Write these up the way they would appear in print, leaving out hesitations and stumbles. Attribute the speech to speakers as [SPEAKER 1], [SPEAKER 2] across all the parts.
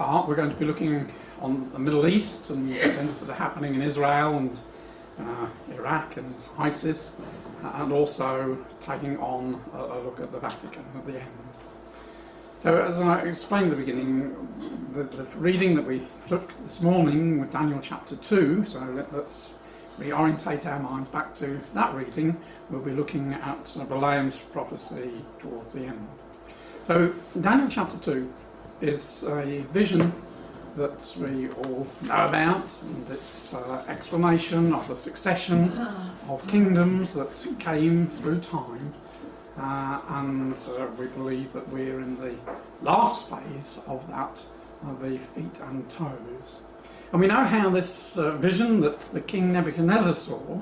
[SPEAKER 1] part, we're going to be looking on the Middle East and things that are happening in Israel and Iraq and ISIS, and also taking on a look at the Vatican at the end. So as I explained at the beginning, the reading that we took this morning with Daniel chapter 2, so let's reorientate our minds back to that reading. We'll be looking at Balaam's prophecy towards the end. So Daniel chapter 2 is a vision that we all know about, and its explanation of the succession of kingdoms that came through time, and we believe that we're in the last phase of that, the feet and toes. And we know how this vision that the king Nebuchadnezzar saw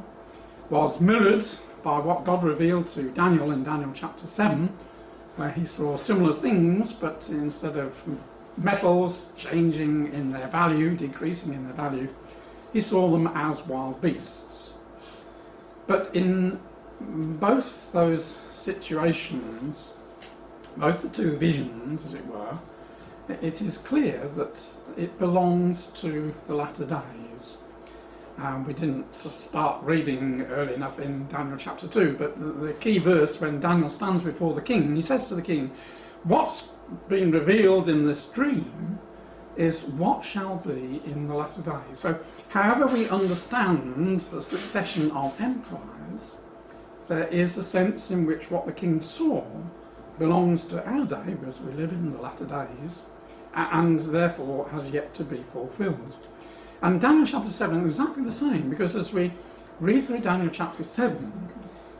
[SPEAKER 1] was mirrored by what God revealed to Daniel in Daniel chapter 7, where he saw similar things, but instead of metals changing in their value, decreasing in their value, he saw them as wild beasts. But in both those situations, both the two visions, as it were, it is clear that it belongs to the latter days. We didn't start reading early enough in Daniel chapter 2, but the key verse when Daniel stands before the king, he says to the king, what's been revealed in this dream is what shall be in the latter days. So however we understand the succession of empires, there is a sense in which what the king saw belongs to our day, because we live in the latter days, and therefore has yet to be fulfilled. And Daniel chapter 7 is exactly the same, because as we read through Daniel chapter 7,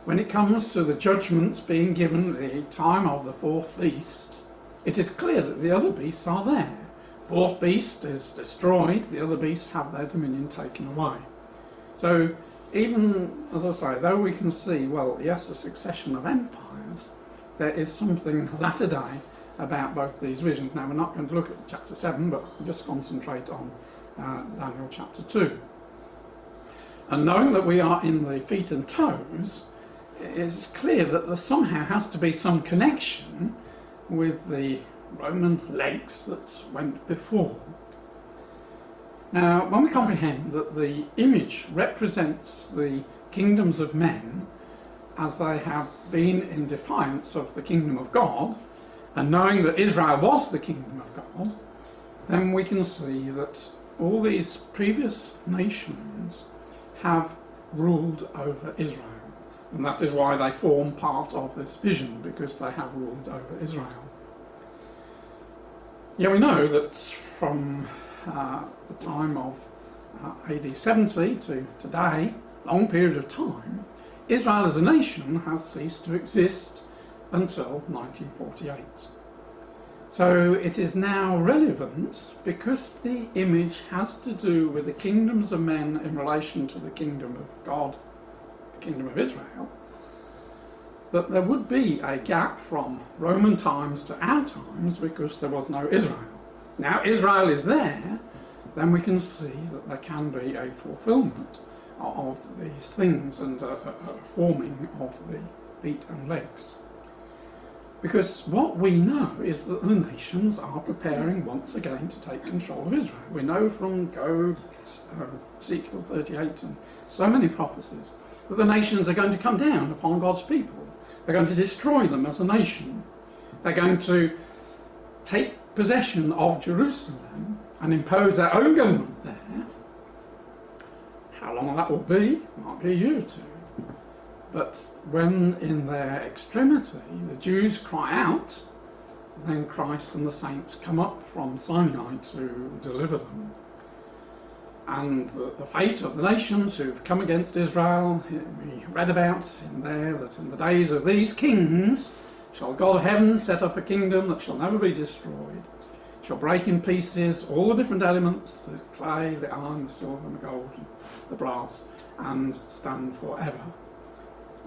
[SPEAKER 1] when it comes to the judgments being given at the time of the fourth beast, it is clear that the other beasts are there. Fourth beast is destroyed, the other beasts have their dominion taken away. So even, as I say, though we can see, well, yes, a succession of empires, there is something latter day about both these visions. Now, we're not going to look at chapter 7, but just concentrate on Daniel chapter 2. And knowing that we are in the feet and toes, it's clear that there somehow has to be some connection with the Roman legs that went before. Now, when we comprehend that the image represents the kingdoms of men as they have been in defiance of the kingdom of God, and knowing that Israel was the kingdom of God, then we can see that all these previous nations have ruled over Israel. And that is why they form part of this vision, because they have ruled over Israel. Yeah, we know that from the time of AD 70 to today, long period of time, Israel as a nation has ceased to exist until 1948. So it is now relevant, because the image has to do with the kingdoms of men in relation to the kingdom of God, the kingdom of Israel, that there would be a gap from Roman times to our times because there was no Israel. Now Israel is there, then we can see that there can be a fulfillment of these things and a forming of the feet and legs. Because what we know is that the nations are preparing once again to take control of Israel. We know from Ezekiel 38 and so many prophecies that the nations are going to come down upon God's people. They're going to destroy them as a nation. They're going to take possession of Jerusalem and impose their own government there. How long that will be? Might be a year or two. But when in their extremity the Jews cry out, then Christ and the saints come up from Sinai to deliver them. And the fate of the nations who've come against Israel, we read about in there that in the days of these kings shall God of heaven set up a kingdom that shall never be destroyed, shall break in pieces all the different elements, the clay, the iron, the silver, and the gold, and the brass, and stand forever.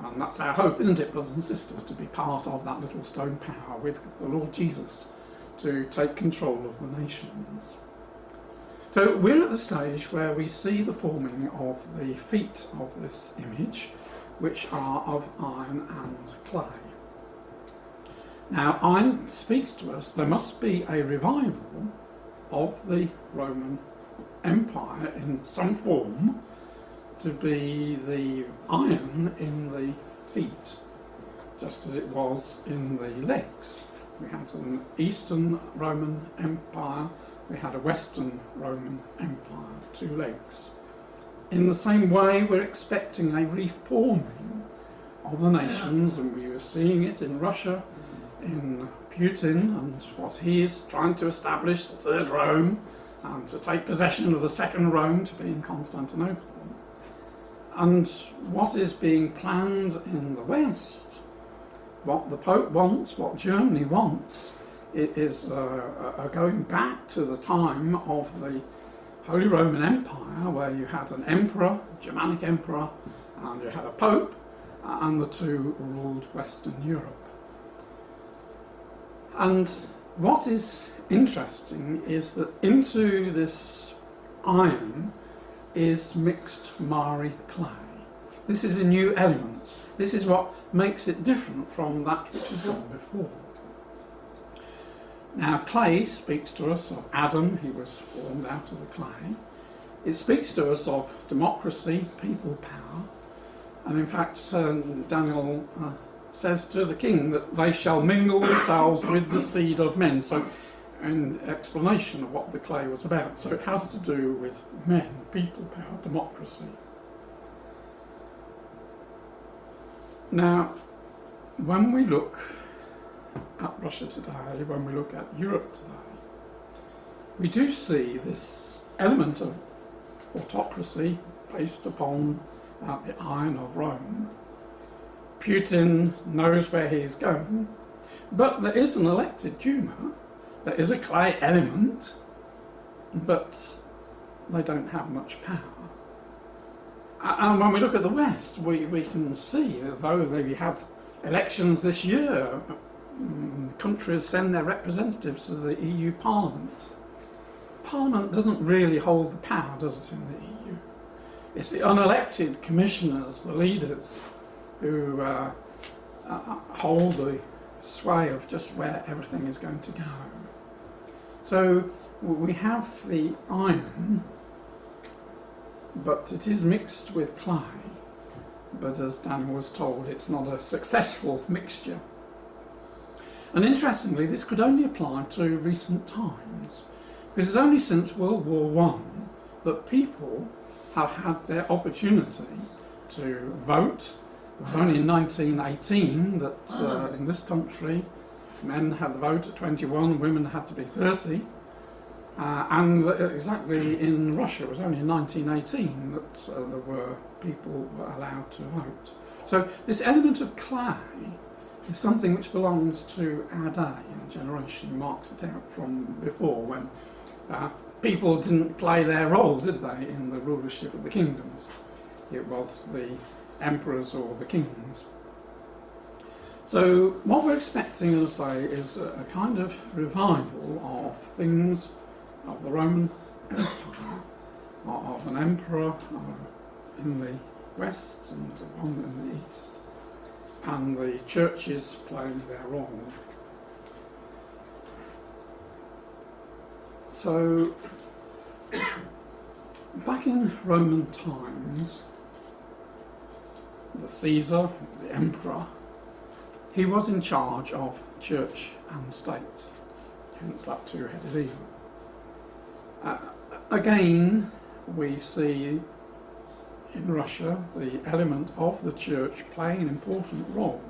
[SPEAKER 1] And that's our hope, isn't it, brothers and sisters, to be part of that little stone power with the Lord Jesus to take control of the nations. So we're at the stage where we see the forming of the feet of this image, which are of iron and clay. Now, iron speaks to us, there must be a revival of the Roman Empire in some form to be the iron in the feet, just as it was in the legs. We had an Eastern Roman Empire, we had a Western Roman Empire, two legs. In the same way, we're expecting a reforming of the nations, and we were seeing it in Russia, in Putin, and what he is trying to establish, the Third Rome, and to take possession of the Second Rome to be in Constantinople. And what is being planned in the West, what the Pope wants, what Germany wants, it is going back to the time of the Holy Roman Empire, where you had an emperor, Germanic emperor, and you had a pope, and the two ruled Western Europe. And what is interesting is that into this iron is mixed miry clay. This is a new element. This is what makes it different from that which has gone before. Now, clay speaks to us of Adam, he was formed out of the clay. It speaks to us of democracy, people power, and in fact Daniel says to the king that they shall mingle themselves with the seed of men. So, an explanation of what the clay was about. So it has to do with men, people power, democracy. Now, when we look at Russia today, when we look at Europe today, we do see this element of autocracy based upon the iron of Rome. Putin knows where he's going, but there is an elected Duma, there is a clay element, but they don't have much power. And when we look at the West, we can see, though they had elections this year, countries send their representatives to the EU Parliament. Parliament doesn't really hold the power, does it, in the EU? It's the unelected commissioners, the leaders, who hold the sway of just where everything is going to go. So we have the iron, but it is mixed with clay. But as Daniel was told, it's not a successful mixture. And interestingly, this could only apply to recent times, because it's only since World War I that people have had their opportunity to vote. It was only in 1918 that in this country men had the vote at 21, women had to be 30. And exactly in Russia, it was only in 1918 that there were people who were allowed to vote. So this element of clay is something which belongs to our day and generation, marks it out from before, when people didn't play their role, did they, in the rulership of the kingdoms. It was the emperors or the kings. So what we're expecting, as I say, is a kind of revival of things of the Roman Empire, of an emperor in the west and one in the east, and the churches playing their role. So, back in Roman times, the Caesar, the emperor, he was in charge of church and state, hence that two-headed eagle. Again, we see in Russia the element of the church playing an important role,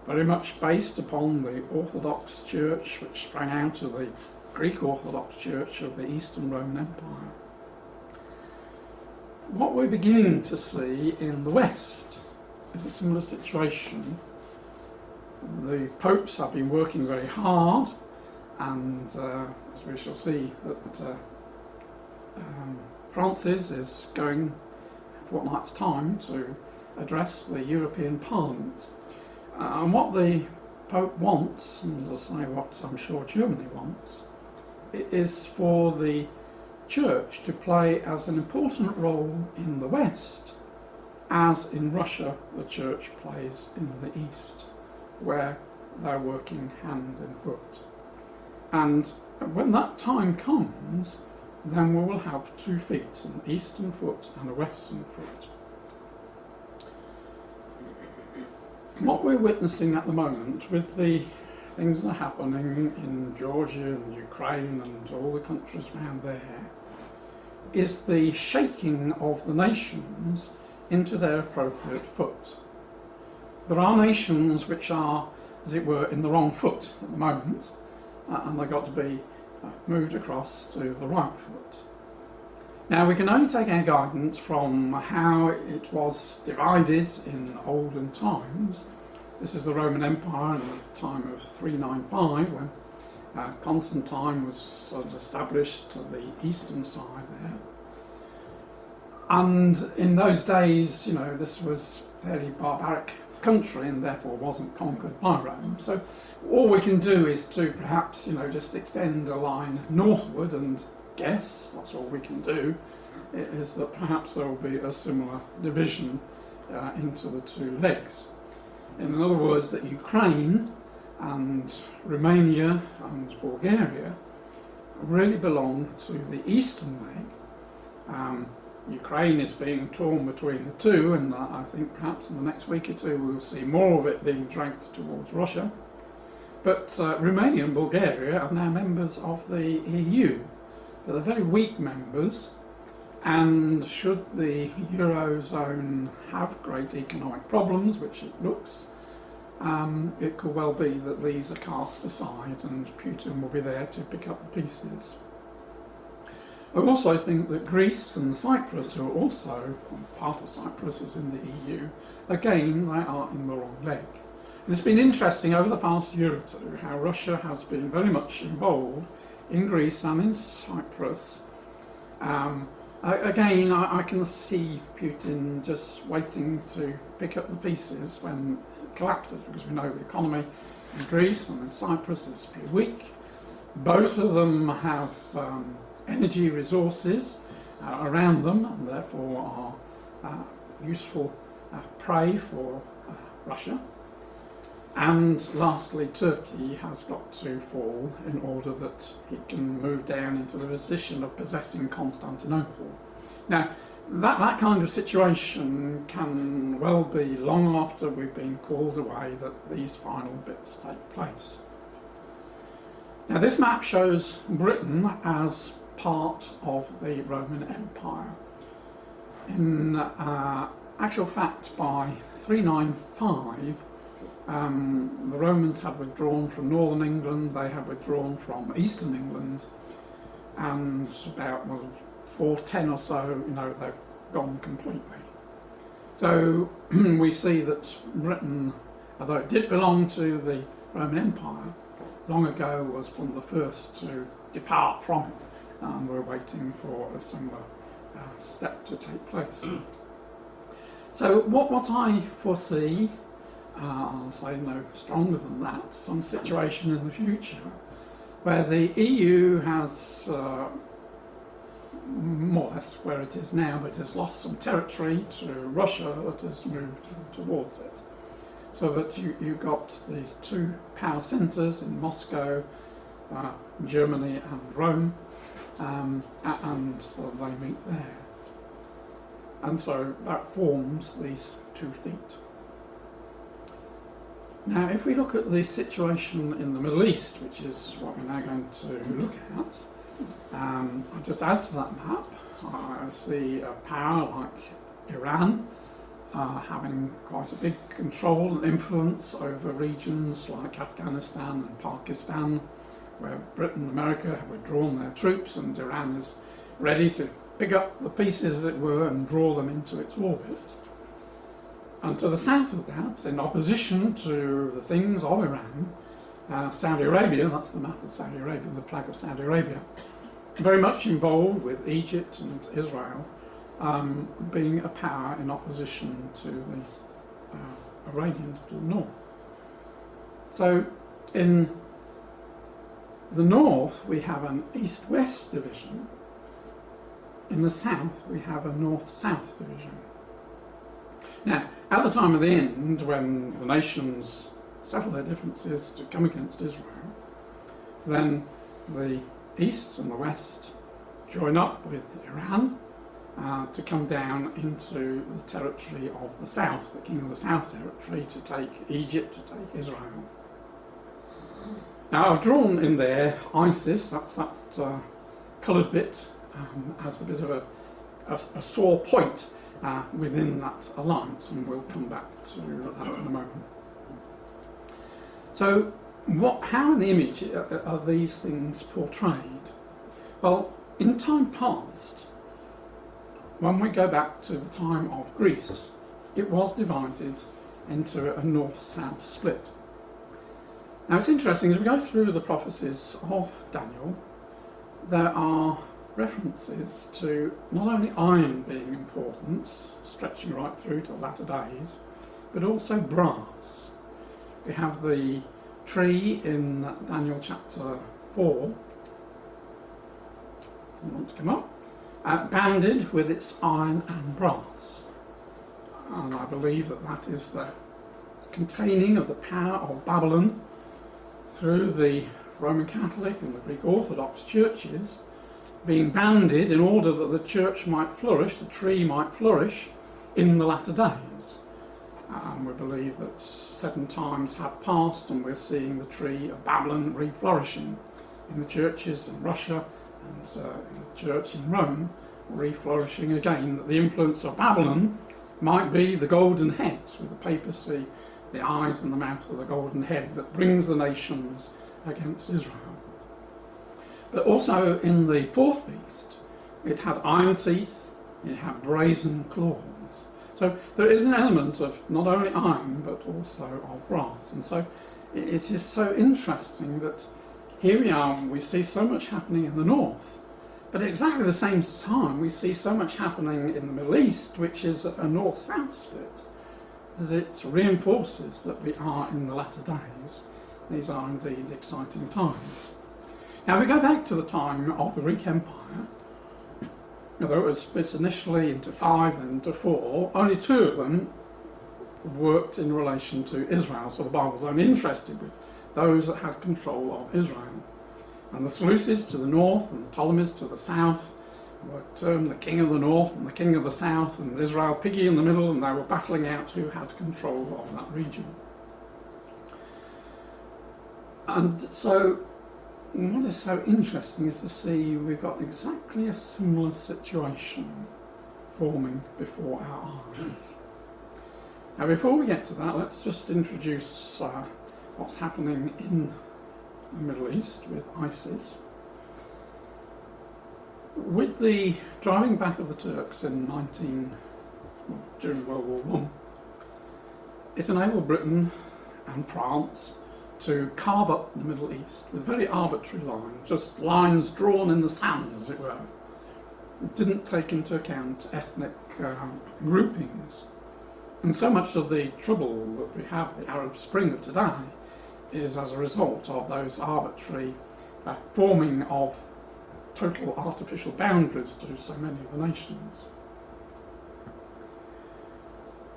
[SPEAKER 1] very much based upon the Orthodox Church which sprang out of the Greek Orthodox Church of the Eastern Roman Empire. What we're beginning to see in the West is a similar situation. The popes have been working very hard, and as we shall see, that Francis is going a fortnight's time to address the European Parliament. And what the Pope wants, and I'll say what I'm sure Germany wants, is for the Church to play as an important role in the West, as in Russia the Church plays in the East, where they're working hand and foot. And when that time comes, then we will have 2 feet, an eastern foot and a western foot. What we're witnessing at the moment with the things that are happening in Georgia and Ukraine and all the countries around there is the shaking of the nations into their appropriate foot. There are nations which are, as it were, in the wrong foot at the moment, and they've got to be moved across to the right foot. Now, we can only take our guidance from how it was divided in olden times. This is the Roman Empire in the time of 395, when Constantine was sort of established to the eastern side there. And in those days, you know, this was a fairly barbaric country and therefore wasn't conquered by Rome. So all we can do is to perhaps, you know, just extend a line northward and guess, that's all we can do, is that perhaps there will be a similar division into the 2 legs. In other words, that Ukraine and Romania and Bulgaria really belong to the eastern leg. Ukraine is being torn between the 2, and I think perhaps in the next week or 2 we'll see more of it being dragged towards Russia. But Romania and Bulgaria are now members of the EU. They're very weak members, and should the Eurozone have great economic problems, which it looks, it could well be that these are cast aside and Putin will be there to pick up the pieces. I also think that Greece and Cyprus, who are also part of Cyprus is in the EU, again they are in the wrong leg. And it's been interesting over the past year or 2 how Russia has been very much involved in Greece and in Cyprus. Again, I can see Putin just waiting to pick up the pieces when it collapses, because we know the economy in Greece and in Cyprus is pretty weak. Both of them have energy resources around them and therefore are useful prey for Russia. And lastly, Turkey has got to fall in order that he can move down into the position of possessing Constantinople. Now, that kind of situation can well be long after we've been called away that these final bits take place. Now, this map shows Britain as part of the Roman Empire. In actual fact, by 395, the Romans had withdrawn from northern England, they had withdrawn from eastern England, and about 410 or so, you know, they've gone completely. So we see that Britain, although it did belong to the Roman Empire, long ago was one of the first to depart from it, and we're waiting for a similar step to take place. So what I foresee, I'll say no stronger than that, some situation in the future where the EU has more or less where it is now, but has lost some territory to Russia that has moved towards it. So that you've got these 2 power centres in Moscow, Germany and Rome, and so they meet there. And so that forms these 2 feet. Now, if we look at the situation in the Middle East, which is what we're now going to look at, I'll just add to that map. I see a power like Iran having quite a big control and influence over regions like Afghanistan and Pakistan, where Britain and America have withdrawn their troops and Iran is ready to pick up the pieces, as it were, and draw them into its orbit. And to the south of that, in opposition to the things of Iran, Saudi Arabia, that's the map of Saudi Arabia, the flag of Saudi Arabia, very much involved with Egypt and Israel, being a power in opposition to the Iranians to the north. So in the north we have an east-west division, in the south we have a north-south division. Now, at the time of the end, when the nations settled their differences to come against Israel, then the east and the west join up with Iran to come down into the territory of the south, the King of the South territory, to take Egypt, to take Israel. Now I've drawn in there ISIS, that's that coloured bit, as a bit of a sore point within that alliance, and we'll come back to that in a moment. So how in the image are these things portrayed? Well, in time past, when we go back to the time of Greece, it was divided into a north-south split. Now it's interesting, as we go through the prophecies of Daniel, there are references to not only iron being important, stretching right through to the latter days, but also brass. We have the tree in Daniel chapter 4, doesn't want to come up, banded with its iron and brass. And I believe that that is the containing of the power of Babylon through the Roman Catholic and the Greek Orthodox churches, being banded in order that the church might flourish, the tree might flourish in the latter days. And we believe that 7 times have passed and we're seeing the tree of Babylon re-flourishing in the churches in Russia and in the church in Rome, re-flourishing again, that the influence of Babylon might be the golden heads with the papacy, the eyes and the mouth of the golden head that brings the nations against Israel. But also in the fourth beast, it had iron teeth, it had brazen claws. So there is an element of not only iron, but also of brass. And so it is so interesting that here we are, we see so much happening in the north, but at exactly the same time we see so much happening in the Middle East, which is a north-south split, as it reinforces that we are in the latter days. These are indeed exciting times. Now we go back to the time of the Greek Empire. Although it was split initially into 5 and into 4, only 2 of them worked in relation to Israel, so the Bible was only interested with those that had control of Israel. And the Seleucids to the north and the Ptolemies to the south were termed the king of the north and the king of the south, and Israel piggy in the middle, and they were battling out who had control of that region. And so what is so interesting is to see we've got exactly a similar situation forming before our eyes. Now before we get to that, let's just introduce what's happening in the Middle East with ISIS. With the driving back of the Turks in during World War I, it enabled Britain and France to carve up the Middle East with very arbitrary lines, just lines drawn in the sand, as it were. It didn't take into account ethnic groupings. And so much of the trouble that we have, the Arab Spring of today, is as a result of those arbitrary forming of total artificial boundaries to so many of the nations.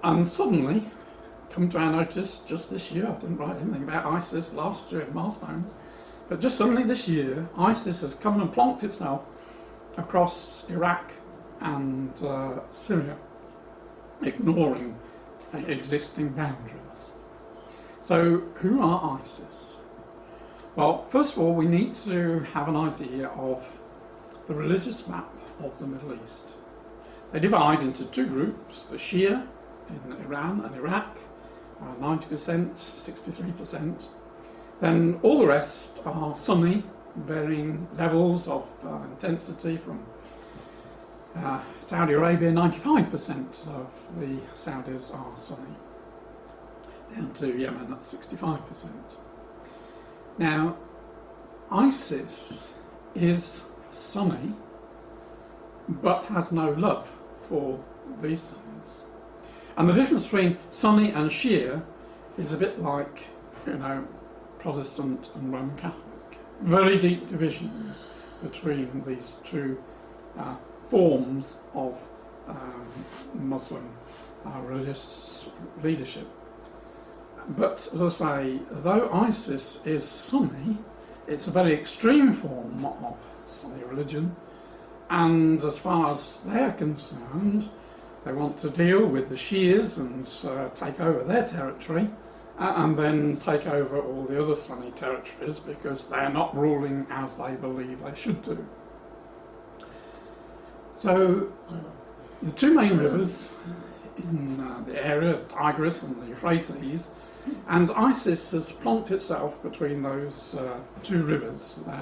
[SPEAKER 1] And suddenly, come to our notice just this year, I didn't write anything about ISIS last year in milestones, but just suddenly this year, ISIS has come and plonked itself across Iraq and Syria, ignoring existing boundaries. So who are ISIS? Well, first of all, we need to have an idea of the religious map of the Middle East. They divide into 2 groups, the Shia in Iran and Iraq, 90%, 63%. Then all the rest are Sunni, varying levels of intensity from Saudi Arabia, 95% of the Saudis are Sunni, down to Yemen at 65%. Now, ISIS is Sunni, but has no love for these Sunnis. And the difference between Sunni and Shia is a bit like, Protestant and Roman Catholic. Very deep divisions between these 2 forms of Muslim religious leadership. But as I say, though ISIS is Sunni, It's a very extreme form of Sunni religion, and as far as they're concerned, they want to deal with the Shias and take over their territory, and then take over all the other Sunni territories because they're not ruling as they believe they should do. So the two main rivers in the area, the Tigris and the Euphrates, and ISIS has plonked itself between those two rivers. They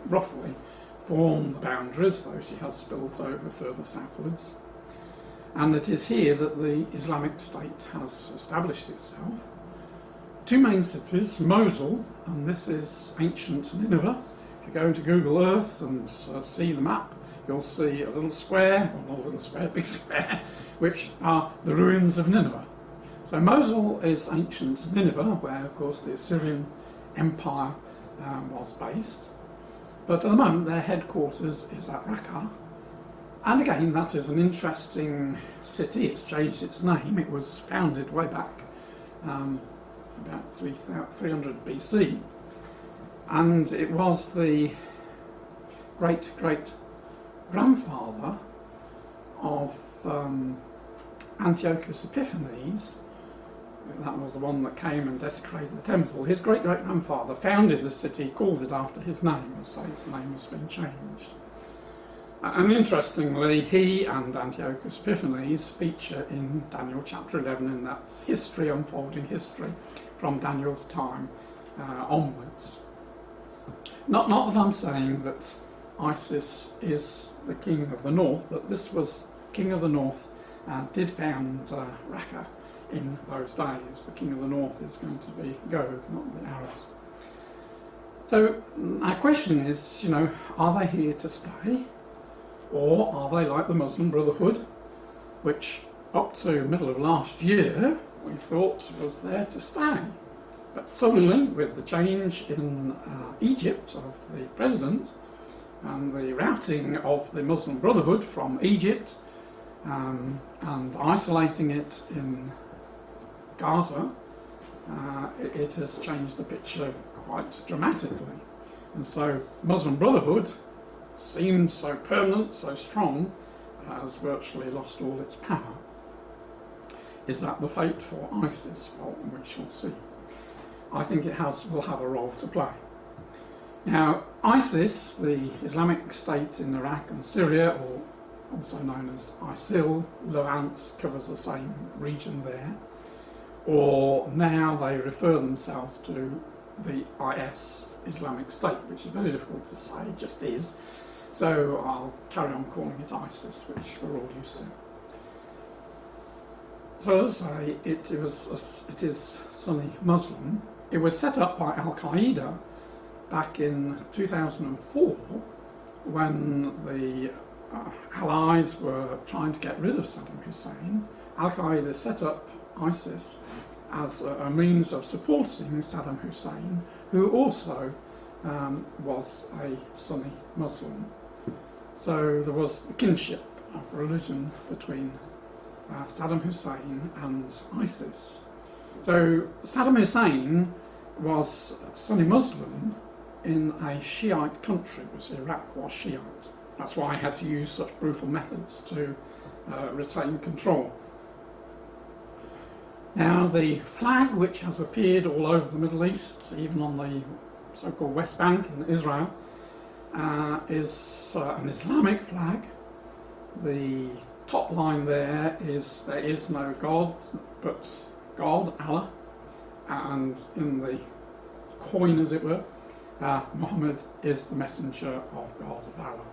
[SPEAKER 1] roughly form the boundaries, though she has spilled over further southwards. And it is here that the Islamic State has established itself. Two main cities, Mosul, and this is ancient Nineveh. If you go into Google Earth and see the map, you'll see a little square, or not a little square, big square, which are the ruins of Nineveh. So Mosul is ancient Nineveh, where of course the Assyrian Empire was based. But at the moment their headquarters is at Raqqa. And again, that is an interesting city. It's changed its name. It was founded way back about 300 BC. And it was the great-great-grandfather of Antiochus Epiphanes. That was the one that came and desecrated the temple. His great-great-grandfather founded the city, called it after his name, so its name has been changed. And interestingly, he and Antiochus Epiphanes feature in Daniel chapter 11 in that history, unfolding history from Daniel's time onwards. Not that I'm saying that ISIS is the king of the north, but this was king of the north, did found Raqqa in those days. The king of the north is going to be Gog, not the Arabs. So our question is, are they here to stay? Or are they like the Muslim Brotherhood, which up to middle of last year we thought was there to stay? But suddenly, with the change in Egypt of the president and the routing of the Muslim Brotherhood from Egypt and isolating it in Gaza, it has changed the picture quite dramatically. And so Muslim Brotherhood seemed so permanent, so strong, has virtually lost all its power. Is that the fate for ISIS? Well, we shall see. I think it will have a role to play. Now, ISIS, the Islamic State in Iraq and Syria, or also known as ISIL, Levant covers the same region there, or now they refer themselves to the IS, Islamic State, which is very difficult to say, just is. So I'll carry on calling it ISIS, which we're all used to. So as I say, it is Sunni Muslim. It was set up by Al-Qaeda back in 2004 when the Allies were trying to get rid of Saddam Hussein. Al-Qaeda set up ISIS as a means of supporting Saddam Hussein, who also was a Sunni Muslim. So there was the kinship of religion between Saddam Hussein and ISIS. So Saddam Hussein was Sunni Muslim in a Shiite country, because Iraq was Shiite. That's why he had to use such brutal methods to retain control. Now the flag, which has appeared all over the Middle East, even on the so-called West Bank in Israel, is an Islamic flag. The top line there is no God but God, Allah, and in the coin, as it were, Muhammad is the messenger of God, of Allah.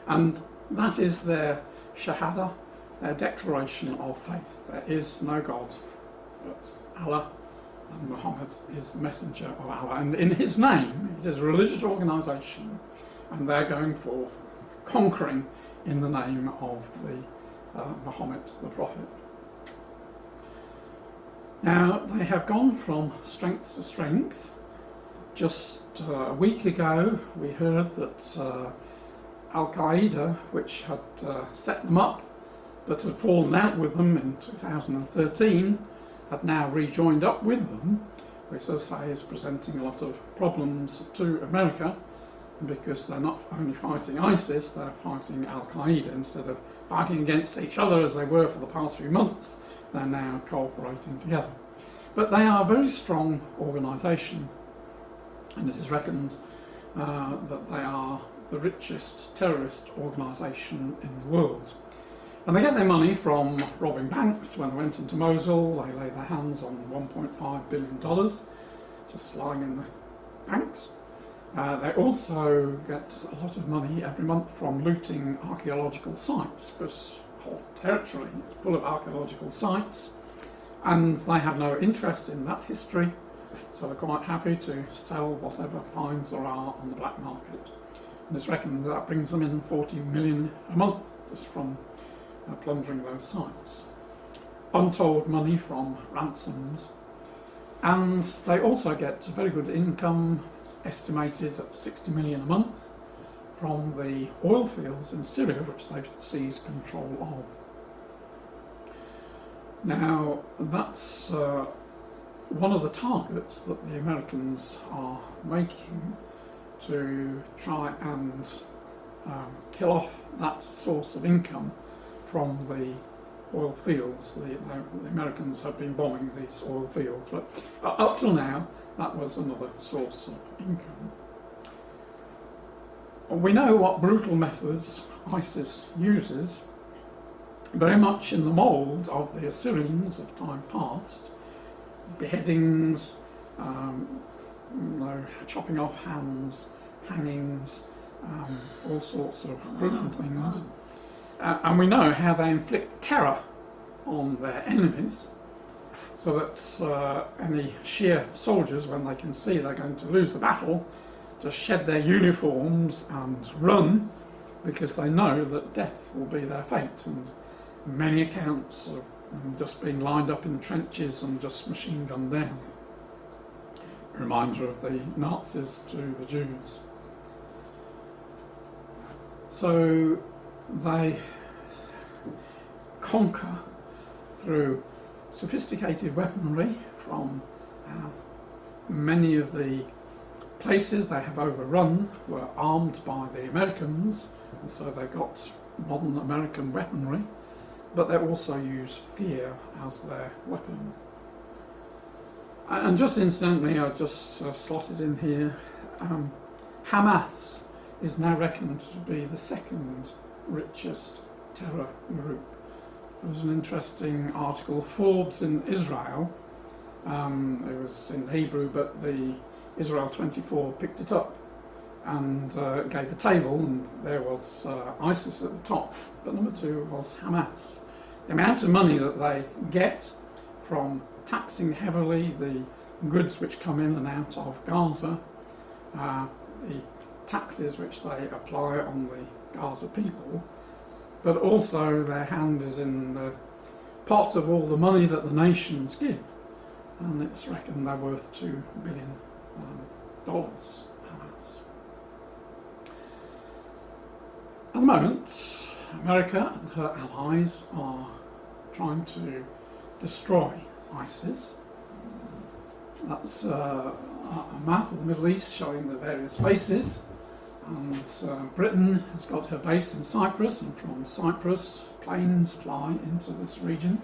[SPEAKER 1] And that is their shahada, their declaration of faith. There is no God but Allah, and Muhammad is the messenger of Allah. And in his name, it is a religious organisation, and they're going forth conquering in the name of the Muhammad, the Prophet. Now, they have gone from strength to strength. Just a week ago, we heard that Al-Qaeda, which had set them up, but had fallen out with them in 2013, had now rejoined up with them, which as I say is presenting a lot of problems to America, because they're not only fighting ISIS, they're fighting Al-Qaeda. Instead of fighting against each other as they were for the past few months, they're now cooperating together. But they are a very strong organisation, and it is reckoned that they are the richest terrorist organisation in the world. And they get their money from robbing banks. When they went into Mosul, they laid their hands on $1.5 billion just lying in the banks. They also get a lot of money every month from looting archaeological sites, because the whole territory is full of archaeological sites, and they have no interest in that history, so they're quite happy to sell whatever finds there are on the black market. And it's reckoned that brings them in 40 million a month just from plundering those sites. Untold money from ransoms, and they also get very good income, estimated at 60 million a month, from the oil fields in Syria, which they've seized control of. Now, that's one of the targets that the Americans are making to try and kill off that source of income from the oil fields. The Americans have been bombing these oil fields, but up till now that was another source of income. We know what brutal methods ISIS uses, very much in the mould of the Assyrians of time past. Beheadings, chopping off hands, hangings, all sorts of brutal things. And we know how they inflict terror on their enemies, so that any Shia soldiers, when they can see they're going to lose the battle, just shed their uniforms and run, because they know that death will be their fate. And many accounts of them just being lined up in trenches and just machine gunned down. A reminder of the Nazis to the Jews. So they conquer through sophisticated weaponry from many of the places they have overrun were armed by the Americans, and so they've got modern American weaponry, but they also use fear as their weapon. And just incidentally, I just slotted in here, Hamas is now reckoned to be the second richest terror group. There was an interesting article, Forbes in Israel, it was in Hebrew, but the Israel 24 picked it up and gave a table, and there was ISIS at the top, but number 2 was Hamas. The amount of money that they get from taxing heavily the goods which come in and out of Gaza, the taxes which they apply on the Gaza people, but also their hand is in the pot of all the money that the nations give, and it's reckoned they're worth $2 billion. Hamas. At the moment, America and her allies are trying to destroy ISIS. That's a map of the Middle East showing the various bases, and Britain has got her base in Cyprus, and from Cyprus planes fly into this region.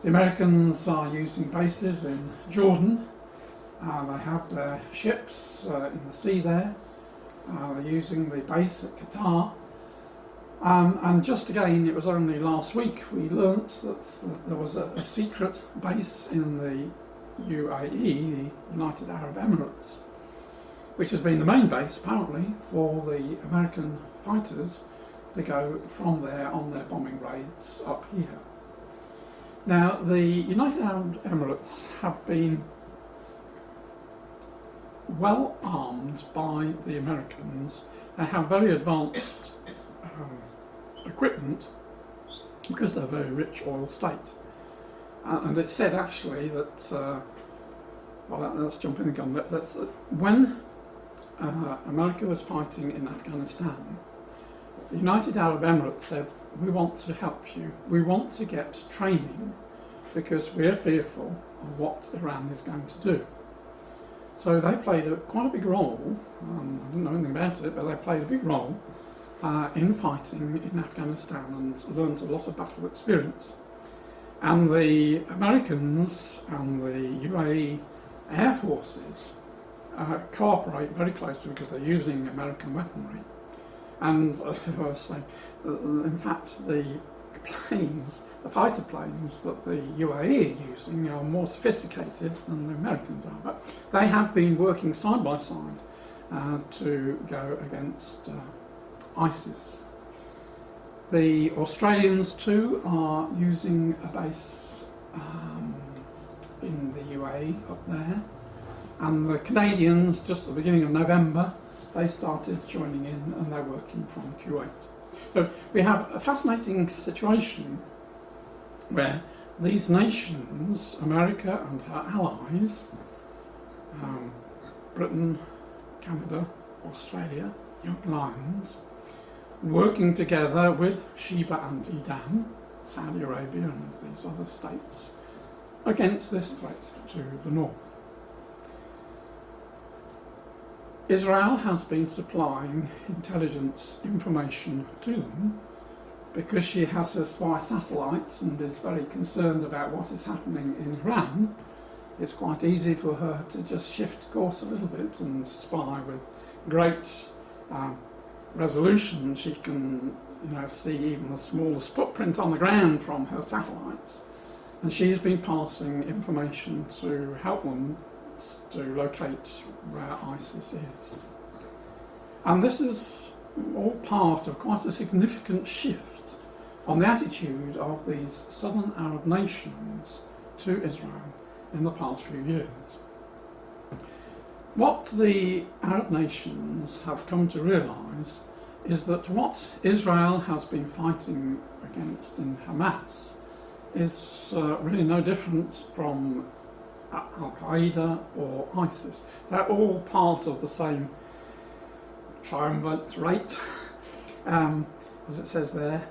[SPEAKER 1] The Americans are using bases in Jordan. They have their ships in the sea there. They're using the base at Qatar. And just again, it was only last week we learnt that there was a secret base in the UAE, the United Arab Emirates, which has been the main base apparently for the American fighters to go from there on their bombing raids up here. Now, the United Arab Emirates have been well armed by the Americans. They have very advanced equipment because they're a very rich oil state. And it's said actually that, let's jump in the gun, but when America was fighting in Afghanistan, the United Arab Emirates said, we want to help you, we want to get training because we're fearful of what Iran is going to do. So they played quite a big role, I didn't know anything about it, but they played a big role in fighting in Afghanistan and learned a lot of battle experience. And the Americans and the UAE Air Forces cooperate very closely because they're using American weaponry. And I was saying, in fact, the planes, the fighter planes that the UAE are using are more sophisticated than the Americans are, but they have been working side by side to go against ISIS. The Australians too are using a base in the UAE up there, and the Canadians, just at the beginning of November, they started joining in and they're working from Kuwait. So we have a fascinating situation where these nations, America and her allies, Britain, Canada, Australia, Young Lions, working together with Sheba and Iran, Saudi Arabia and these other states, against this threat to the north. Israel has been supplying intelligence information to them because she has her spy satellites and is very concerned about what is happening in Iran. It's quite easy for her to just shift course a little bit and spy with great resolution. She can, see even the smallest footprint on the ground from her satellites. And she's been passing information to help them to locate where ISIS is. And this is all part of quite a significant shift on the attitude of these southern Arab nations to Israel in the past few years. What the Arab nations have come to realise is that what Israel has been fighting against in Hamas is really no different from Al-Qaeda or ISIS. They're all part of the same triumvirate, as it says there.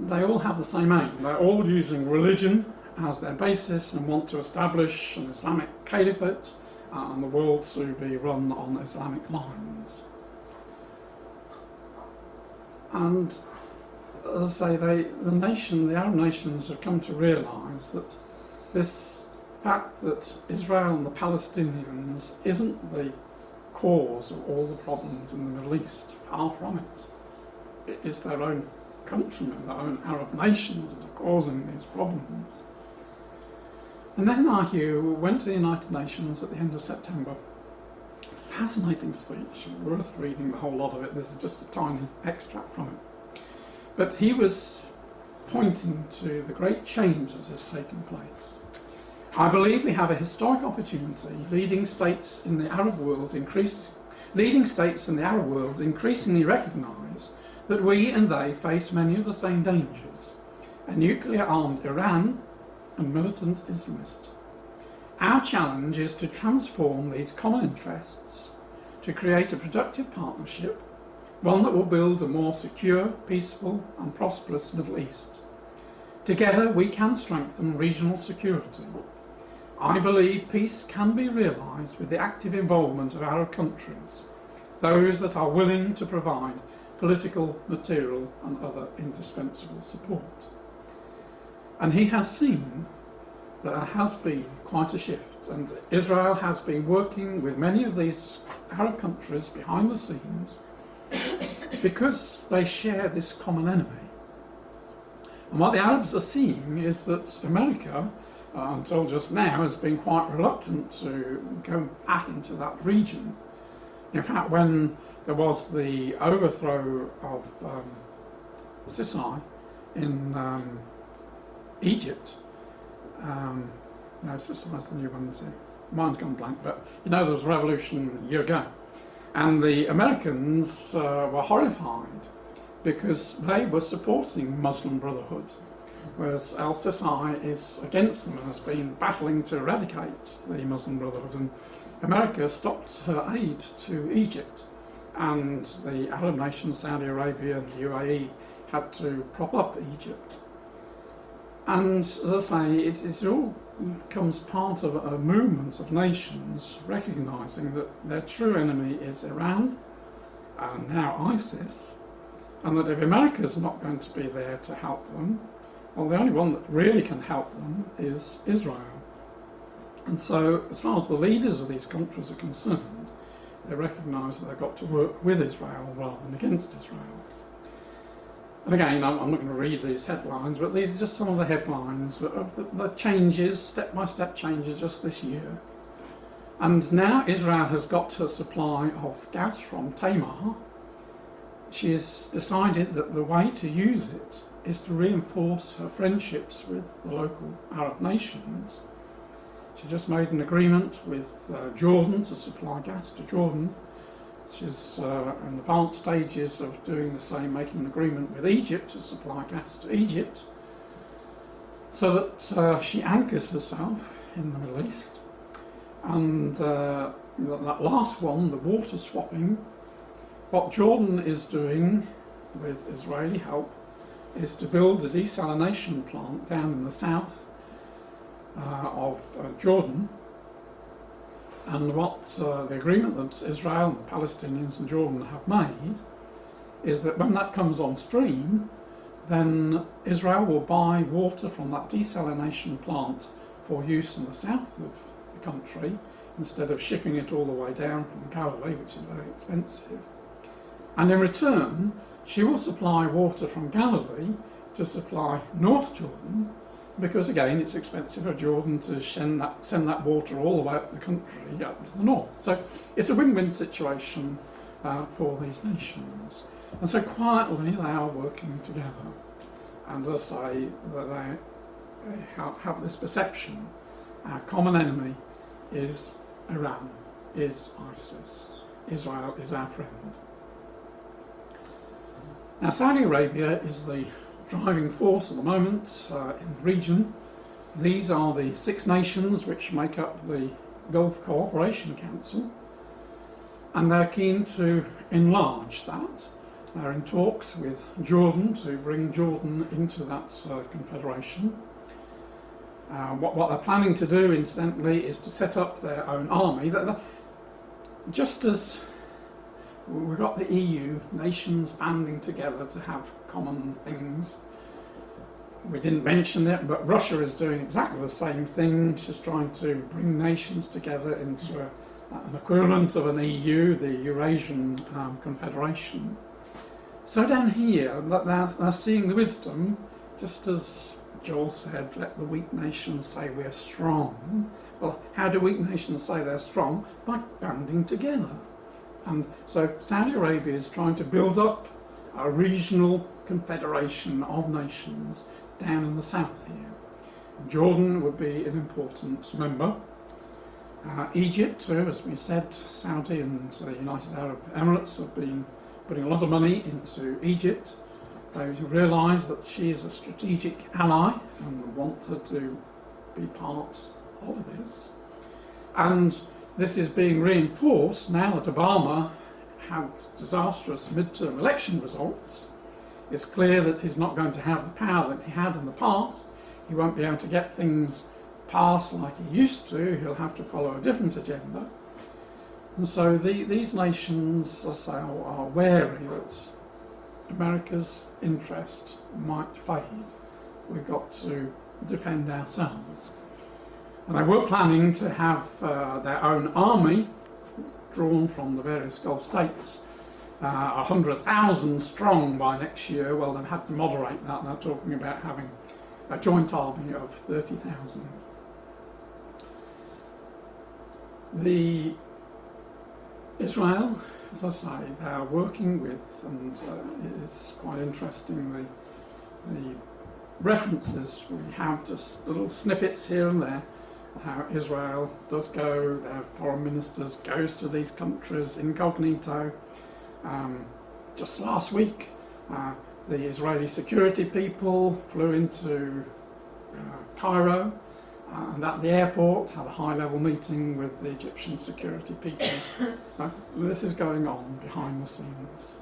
[SPEAKER 1] They all have the same aim. They're all using religion as their basis and want to establish an Islamic caliphate and the world to be run on Islamic lines. And as I say, the Arab nations have come to realise that this fact that Israel and the Palestinians isn't the cause of all the problems in the Middle East. Far from it. It's their own countrymen, their own Arab nations that are causing these problems. And Netanyahu went to the United Nations at the end of September. Fascinating speech, worth reading the whole lot of it. This is just a tiny extract from it. But he was pointing to the great change that has taken place. I believe we have a historic opportunity. Leading states in the Arab world increasingly recognise that we and they face many of the same dangers: a nuclear-armed Iran and militant Islamist. Our challenge is to transform these common interests to create a productive partnership, one that will build a more secure, peaceful and prosperous Middle East. Together we can strengthen regional security. I believe peace can be realised with the active involvement of Arab countries, those that are willing to provide political, material and other indispensable support. And he has seen that there has been quite a shift, and Israel has been working with many of these Arab countries behind the scenes because they share this common enemy. And what the Arabs are seeing is that America, until just now, has been quite reluctant to go back into that region. In fact, when there was the overthrow of Sisi in Egypt, no, Sisi's the new one, so mine's gone blank, but there was a revolution a year ago. And the Americans were horrified because they were supporting Muslim Brotherhood, whereas al-Sisi is against them and has been battling to eradicate the Muslim Brotherhood. And America stopped her aid to Egypt, and the Arab nations, Saudi Arabia and the UAE, had to prop up Egypt. And as I say, it all becomes part of a movement of nations recognising that their true enemy is Iran and now ISIS, and that if America's not going to be there to help them, well, the only one that really can help them is Israel. And so, as far as the leaders of these countries are concerned, they recognise that they've got to work with Israel rather than against Israel. And again, I'm not going to read these headlines, but these are just some of the headlines of the changes, step-by-step changes just this year. And now Israel has got her supply of gas from Tamar. She has decided that the way to use it is to reinforce her friendships with the local Arab nations. She just made an agreement with Jordan to supply gas to Jordan. She's in advanced stages of doing the same, making an agreement with Egypt to supply gas to Egypt, so that she anchors herself in the Middle East. And that last one, the water swapping, what Jordan is doing with Israeli help is to build a desalination plant down in the south of Jordan. And what the agreement that Israel and the Palestinians and Jordan have made is that when that comes on stream, then Israel will buy water from that desalination plant for use in the south of the country, instead of shipping it all the way down from Galilee, which is very expensive. And in return, she will supply water from Galilee to supply North Jordan, because again it's expensive for Jordan to send that water all the way up the country up to the north. So it's a win-win situation for these nations. And so quietly they are working together. And as I say, that they have this perception: our common enemy is Iran, is ISIS. Israel is our friend. Now Saudi Arabia is the driving force at the moment in the region. These are the 6 nations which make up the Gulf Cooperation Council, and they're keen to enlarge that. They're in talks with Jordan to bring Jordan into that confederation. What they're planning to do, incidentally, is to set up their own army. Just as we've got the EU, nations banding together to have common things. We didn't mention it, but Russia is doing exactly the same thing. She's trying to bring nations together into an equivalent of an EU, the Eurasian Confederation. So down here, they're seeing the wisdom, just as Joel said, let the weak nations say we're strong. Well, how do weak nations say they're strong? By banding together. And so Saudi Arabia is trying to build up a regional confederation of nations down in the south here. And Jordan would be an important member. Egypt too, as we said, Saudi and the United Arab Emirates have been putting a lot of money into Egypt. They realise that she is a strategic ally and want her to be part of this. And this is being reinforced now that Obama had disastrous midterm election results. It's clear that he's not going to have the power that he had in the past. He won't be able to get things passed like he used to. He'll have to follow a different agenda. And so these nations, as I say, are wary that America's interest might fade. We've got to defend ourselves. And they were planning to have their own army drawn from the various Gulf states, 100,000 strong by next year. Well, they've had to moderate that. They're talking about having a joint army of 30,000. The Israel, as I say, they are working with, and it is quite interesting, the references we have, just little snippets here and there, how Israel does go, their foreign ministers goes to these countries incognito. Just last week, the Israeli security people flew into Cairo, and at the airport had a high-level meeting with the Egyptian security people. This is going on behind the scenes.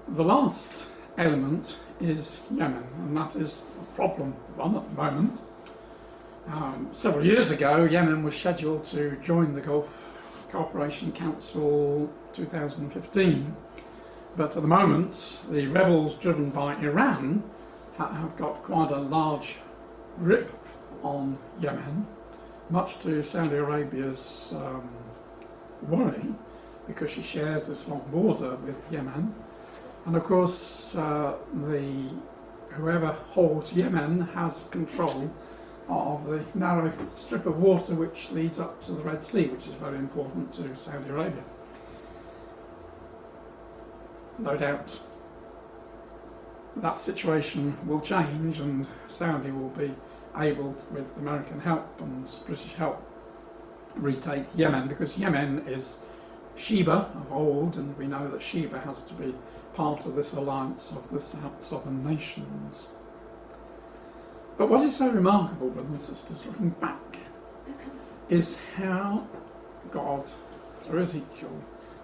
[SPEAKER 1] The last element is Yemen, and that is a problem one at the moment. Several years ago, Yemen was scheduled to join the Gulf Cooperation Council 2015, but at the moment the rebels driven by Iran have got quite a large grip on Yemen, much to Saudi Arabia's worry, because she shares this long border with Yemen. And of course, whoever holds Yemen has control of the narrow strip of water which leads up to the Red Sea, which is very important to Saudi Arabia. No doubt that situation will change, and Saudi will be able, with American help and British help, retake Yemen, because Yemen is Sheba of old, and we know that Sheba has to be part of this alliance of the southern nations. But what is so remarkable, brothers and sisters, looking back, is how God, through Ezekiel,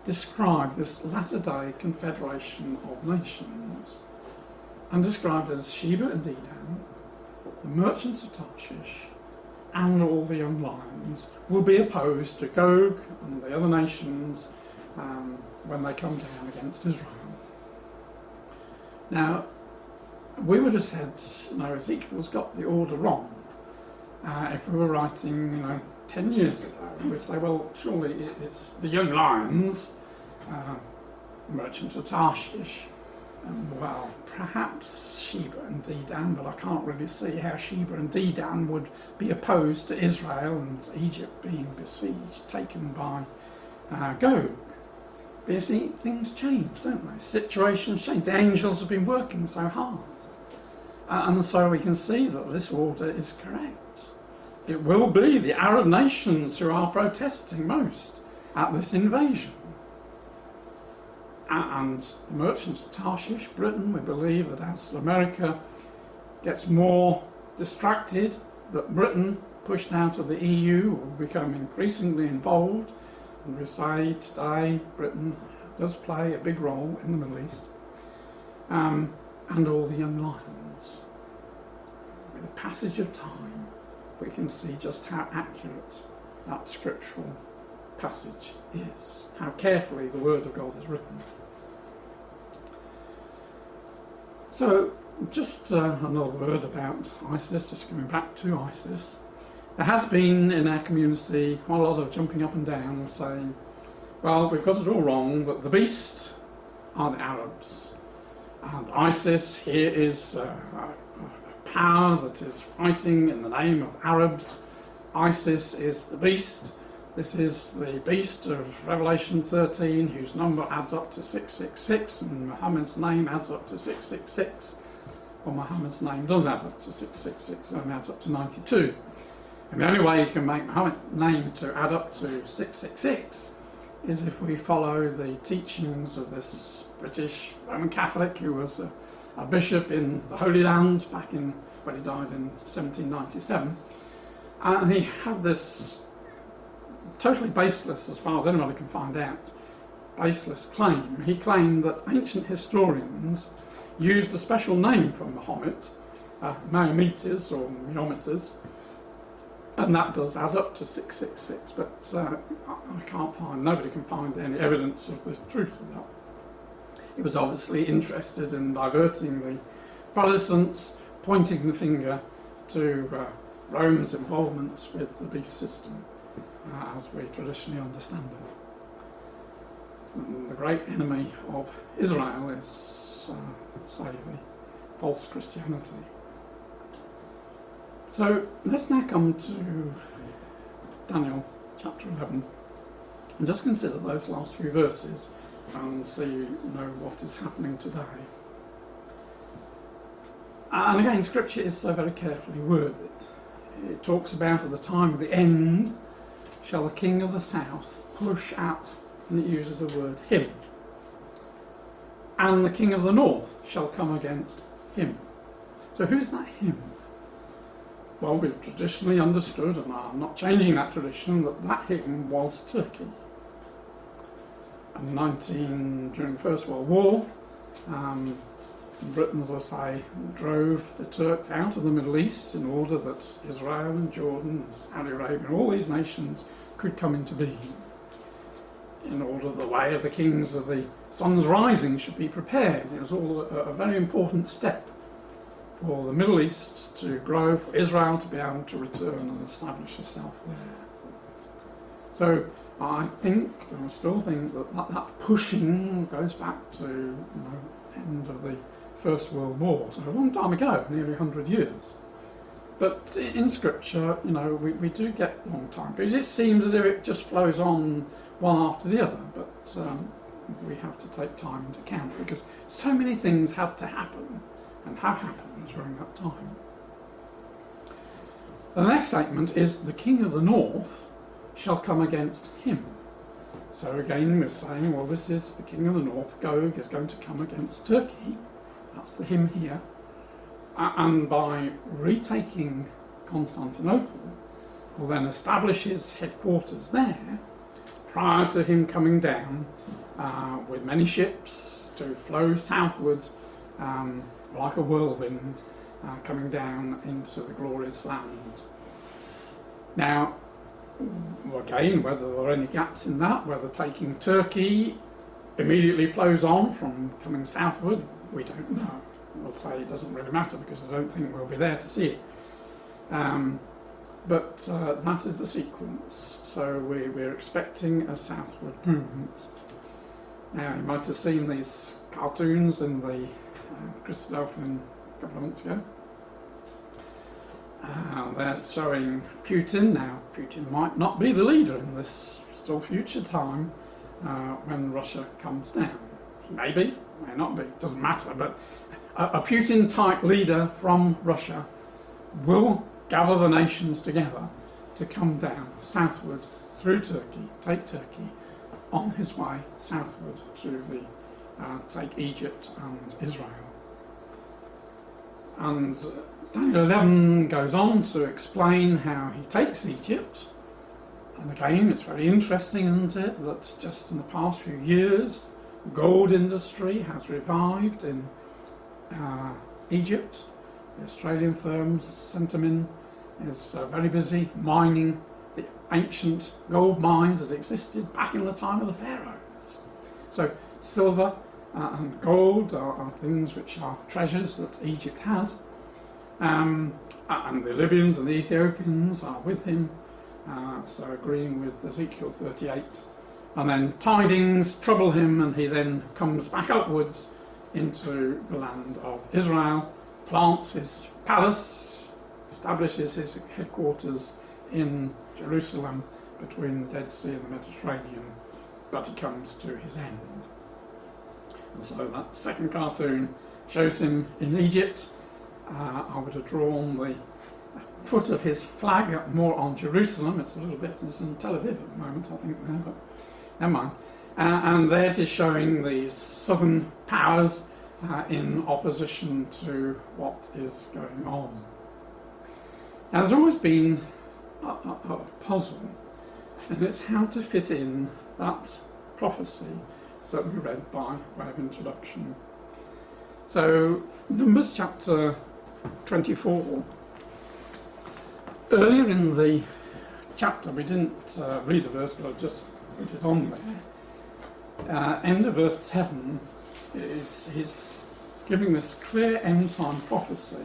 [SPEAKER 1] described this latter-day confederation of nations, and described it as Sheba and Dedan, the merchants of Tarshish, and all the young lions will be opposed to Gog and the other nations when they come down against Israel. Now, we would have said, Ezekiel's got the order wrong. If we were writing, 10 years ago, we'd say, well, surely it's the young lions, merchants of Tarshish, well, perhaps Sheba and Dedan, but I can't really see how Sheba and Dedan would be opposed to Israel and Egypt being besieged, taken by Gog. But you see, things change, don't they? Situations change. The angels have been working so hard. And so we can see that this order is correct. It will be the Arab nations who are protesting most at this invasion. And the merchants of Tarshish, Britain, we believe that as America gets more distracted, that Britain, pushed out of the EU, will become increasingly involved. And we say today Britain does play a big role in the Middle East, and all the young lions. With the passage of time, we can see just how accurate that scriptural passage is, how carefully the Word of God is written. So, just another word about ISIS, just coming back to ISIS. There has been in our community quite a lot of jumping up and down and saying, well, we've got it all wrong, but the beast are the Arabs. And ISIS here is a power that is fighting in the name of Arabs. ISIS is the beast. This is the beast of Revelation 13, whose number adds up to 666, and Muhammad's name adds up to 666. Well, Muhammad's name doesn't add up to 666, it only adds up to 92. And the only way you can make Muhammad's name to add up to 666 is if we follow the teachings of this British Roman Catholic who was a bishop in the Holy Land back in, when he died in 1797. And he had this totally baseless, as far as anybody can find out, baseless claim. He claimed that ancient historians used a special name for Muhammad, Mahometes or Mahometes, and that does add up to 666, but I can't find, nobody can find any evidence of the truth of that. He was obviously interested in diverting the Protestants, pointing the finger to Rome's involvement with the beast system, as we traditionally understand it. And the great enemy of Israel is, say, the false Christianity. So let's now come to Daniel chapter 11 and just consider those last few verses and see what is happening today. And again, Scripture is so very carefully worded. It talks about at the time of the end shall the king of the south push at, and it uses the word him, and the king of the north shall come against him. So who's that him? Well, we've traditionally understood, and I'm not changing that tradition, that him was Turkey. And during the First World War, Britain, as I say, drove the Turks out of the Middle East in order that Israel and Jordan and Saudi Arabia and all these nations could come into being, in order that the way of the kings of the sun's rising should be prepared. It was all a very important step for the Middle East to grow, for Israel to be able to return and establish itself there. So I still think that pushing goes back to end of the First World War, so a long time ago, nearly 100 years. But in Scripture, we do get long time periods. It seems as if it just flows on one after the other, but we have to take time into account because so many things had to happen and have happened during that time. The next statement is, the king of the north shall come against him. So again we're saying, well, this is the king of the north, Gog, is going to come against Turkey. That's the him here. And by retaking Constantinople, will then establish his headquarters there, prior to him coming down with many ships to flow southwards like a whirlwind, coming down into the glorious land. Now, again, whether there are any gaps in that, whether taking Turkey immediately flows on from coming southward, we don't know. We'll say it doesn't really matter because I don't think we'll be there to see it. But that is the sequence. So we're expecting a southward movement. Now, you might have seen these cartoons in the Christadelphian a couple of months ago. They're showing Putin. Now, Putin might not be the leader in this still future time when Russia comes down. He may be, may not be, it doesn't matter, but a Putin-type leader from Russia will gather the nations together to come down southward through Turkey, take Turkey, on his way southward to take Egypt and Israel. And Daniel 11 goes on to explain how he takes Egypt. And again, it's very interesting, isn't it, that just in the past few years, gold industry has revived in Egypt. The Australian firm Centamin is very busy mining the ancient gold mines that existed back in the time of the pharaohs. So silver and gold are things which are treasures that Egypt has. And the Libyans and the Ethiopians are with him, so agreeing with Ezekiel 38. And then tidings trouble him, and he then comes back upwards into the land of Israel, plants his palace, establishes his headquarters in Jerusalem between the Dead Sea and the Mediterranean, but he comes to his end. And so that second cartoon shows him in Egypt. I would have drawn the foot of his flag up more on Jerusalem. It's a little bit, it's in Tel Aviv at the moment, I think, there, but never mind. And there it is showing these southern powers in opposition to what is going on. Now, there's always been a puzzle, and it's how to fit in that prophecy that we read by way of introduction. So, Numbers chapter 24. Earlier in the chapter, we didn't read the verse, but I just put it on there. End of verse 7 is he's giving this clear end-time prophecy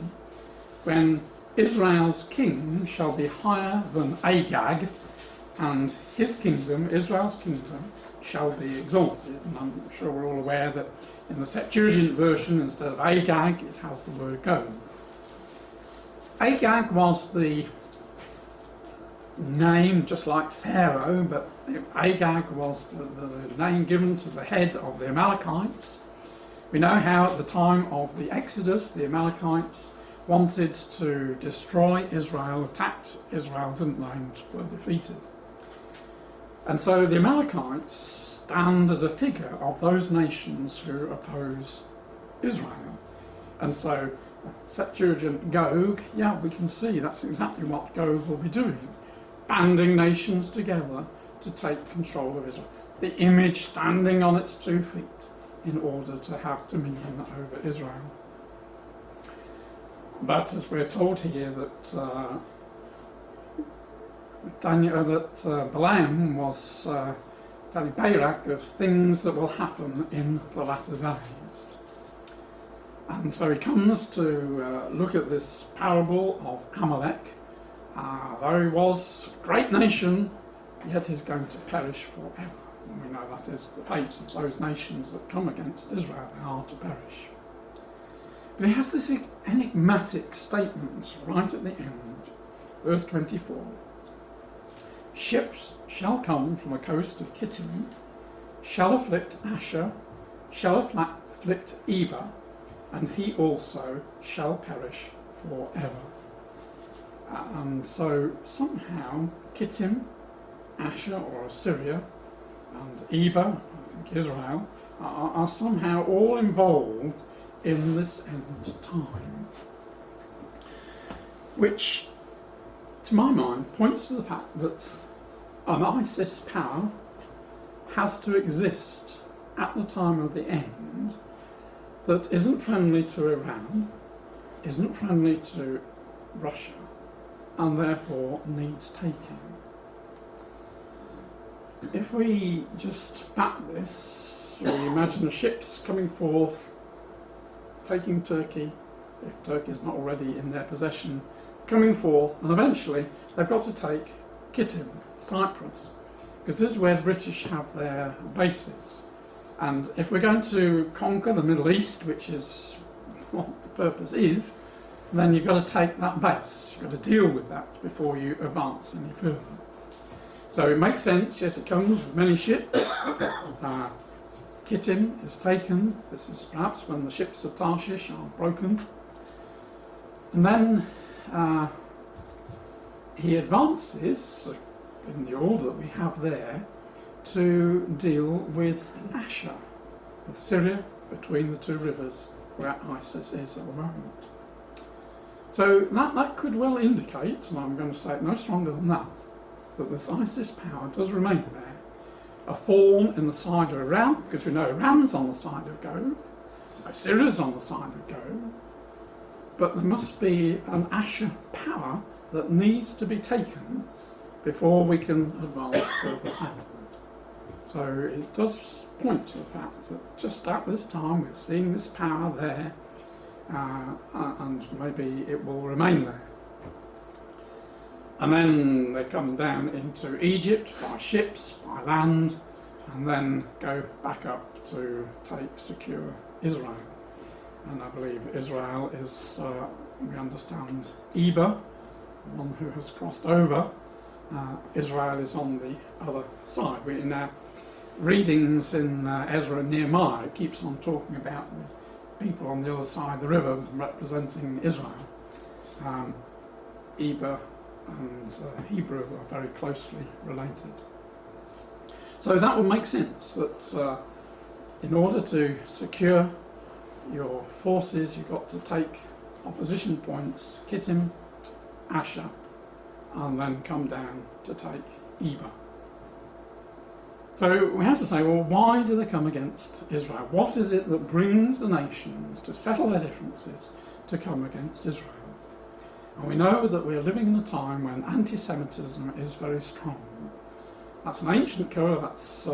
[SPEAKER 1] when Israel's king shall be higher than Agag, and his kingdom, Israel's kingdom, shall be exalted. And I'm sure we're all aware that in the Septuagint version, instead of Agag, it has the word Gog. Agag was the name, just like Pharaoh, but Agag was the name given to the head of the Amalekites. We know how at the time of the Exodus, the Amalekites wanted to destroy Israel, attacked Israel, didn't they, and were defeated. And so the Amalekites stand as a figure of those nations who oppose Israel. And so Septuagint Gog, yeah, we can see that's exactly what Gog will be doing, banding nations together to take control of Israel. The image standing on its 2 feet in order to have dominion over Israel. But as we're told here that Balaam was telling Balak of things that will happen in the latter days. And so he comes to look at this parable of Amalek. Though he was a great nation, yet is going to perish forever. And we know that is the fate of those nations that come against Israel. They are to perish. But he has this enigmatic statement right at the end, verse 24. Ships shall come from the coast of Kittim, shall afflict Asher, shall afflict Eber, and he also shall perish forever. And so somehow Kittim, Asher or Assyria, and Eber, I think Israel, are somehow all involved in this end time. Which, to my mind, points to the fact that an ISIS power has to exist at the time of the end that isn't friendly to Iran, isn't friendly to Russia, and therefore needs taking. If we just back this, we imagine the ships coming forth, taking Turkey, if Turkey is not already in their possession, coming forth, and eventually they've got to take Kittim, Cyprus, because this is where the British have their bases. And if we're going to conquer the Middle East, which is what the purpose is, then you've got to take that base. You've got to deal with that before you advance any further. So it makes sense, yes, it comes with many ships. Kittim is taken. This is perhaps when the ships of Tarshish are broken. And then he advances, in the order that we have there, to deal with Asher, with Syria, between the two rivers where ISIS is at the moment. So that could well indicate, and I'm going to say it no stronger than that this ISIS power does remain there, a thorn in the side of Iran, because we know Iran's on the side of Gog, Syria's on the side of Gog, but there must be an Asher power that needs to be taken before we can advance further southward. So it does point to the fact that just at this time we're seeing this power there, and maybe it will remain there. And then they come down into Egypt by ships, by land, and then go back up to take secure Israel. And I believe Israel is, we understand, Eber, the one who has crossed over. Israel is on the other side. In our readings in Ezra and Nehemiah, it keeps on talking about the people on the other side of the river representing Israel. Eber and Hebrew are very closely related. So that would make sense, that in order to secure your forces, you've got to take opposition points, Kittim, Asher, and then come down to take Eber. So we have to say, well, why do they come against Israel? What is it that brings the nations to settle their differences to come against Israel? And we know that we're living in a time when anti-Semitism is very strong. That's an ancient cover, that's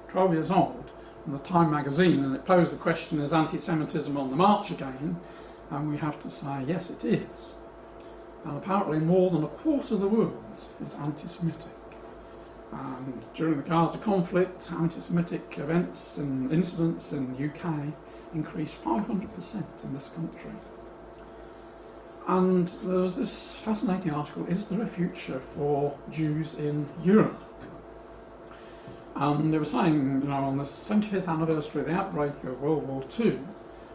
[SPEAKER 1] 12 years old, from the Time magazine, and it posed the question, is anti-Semitism on the march again? And we have to say, yes, it is. And apparently more than a quarter of the world is anti-Semitic. And during the Gaza conflict, anti-Semitic events and incidents in the UK increased 500% in this country. And there was this fascinating article, is there a future for Jews in Europe? And they were saying, on the 75th anniversary of the outbreak of World War II,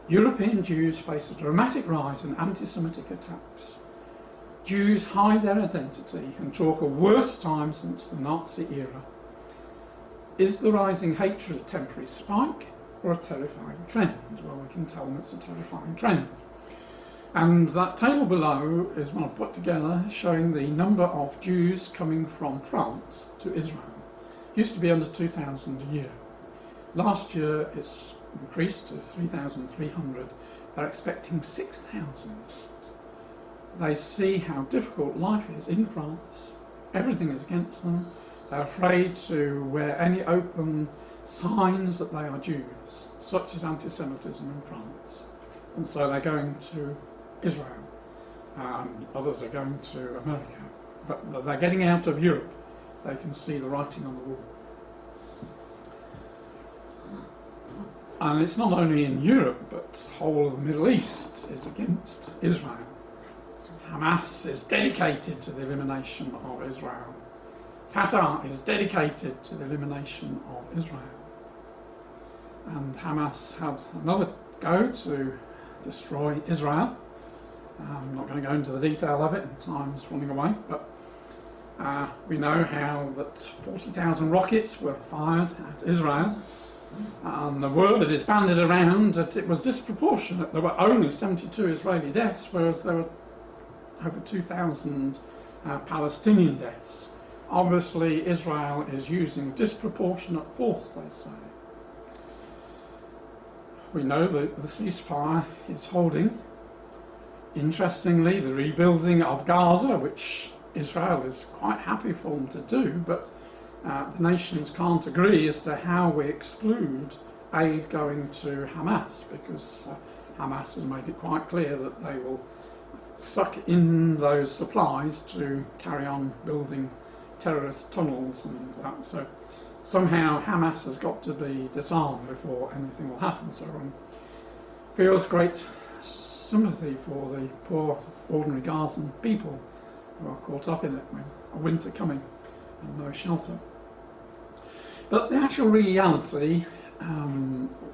[SPEAKER 1] European Jews face a dramatic rise in anti-Semitic attacks. Jews hide their identity and talk of worst time since the Nazi era. Is the rising hatred a temporary spike or a terrifying trend? Well, we can tell them it's a terrifying trend. And that table below is one I've put together showing the number of Jews coming from France to Israel. It used to be under 2,000 a year. Last year it's increased to 3,300. They're expecting 6,000 They see how difficult life is in France. Everything is against them. They're afraid to wear any open signs that they are Jews, such as anti-Semitism in France. And so they're going to Israel. Others are going to America. But they're getting out of Europe. They can see the writing on the wall. And it's not only in Europe, but the whole of the Middle East is against Israel. Hamas is dedicated to the elimination of Israel. Fatah is dedicated to the elimination of Israel. And Hamas had another go to destroy Israel. I'm not going to go into the detail of it, time's running away, but we know how that 40,000 rockets were fired at Israel. And the word that is banded around that it was disproportionate. There were only 72 Israeli deaths, whereas there were over 2,000 Palestinian deaths. Obviously, Israel is using disproportionate force, they say. We know that the ceasefire is holding. Interestingly, the rebuilding of Gaza, which Israel is quite happy for them to do, but the nations can't agree as to how we exclude aid going to Hamas, because Hamas has made it quite clear that they will suck in those supplies to carry on building terrorist tunnels and that. So somehow Hamas has got to be disarmed before anything will happen. So one feels great sympathy for the poor ordinary Gazan people who are caught up in it with a winter coming and no shelter. But the actual reality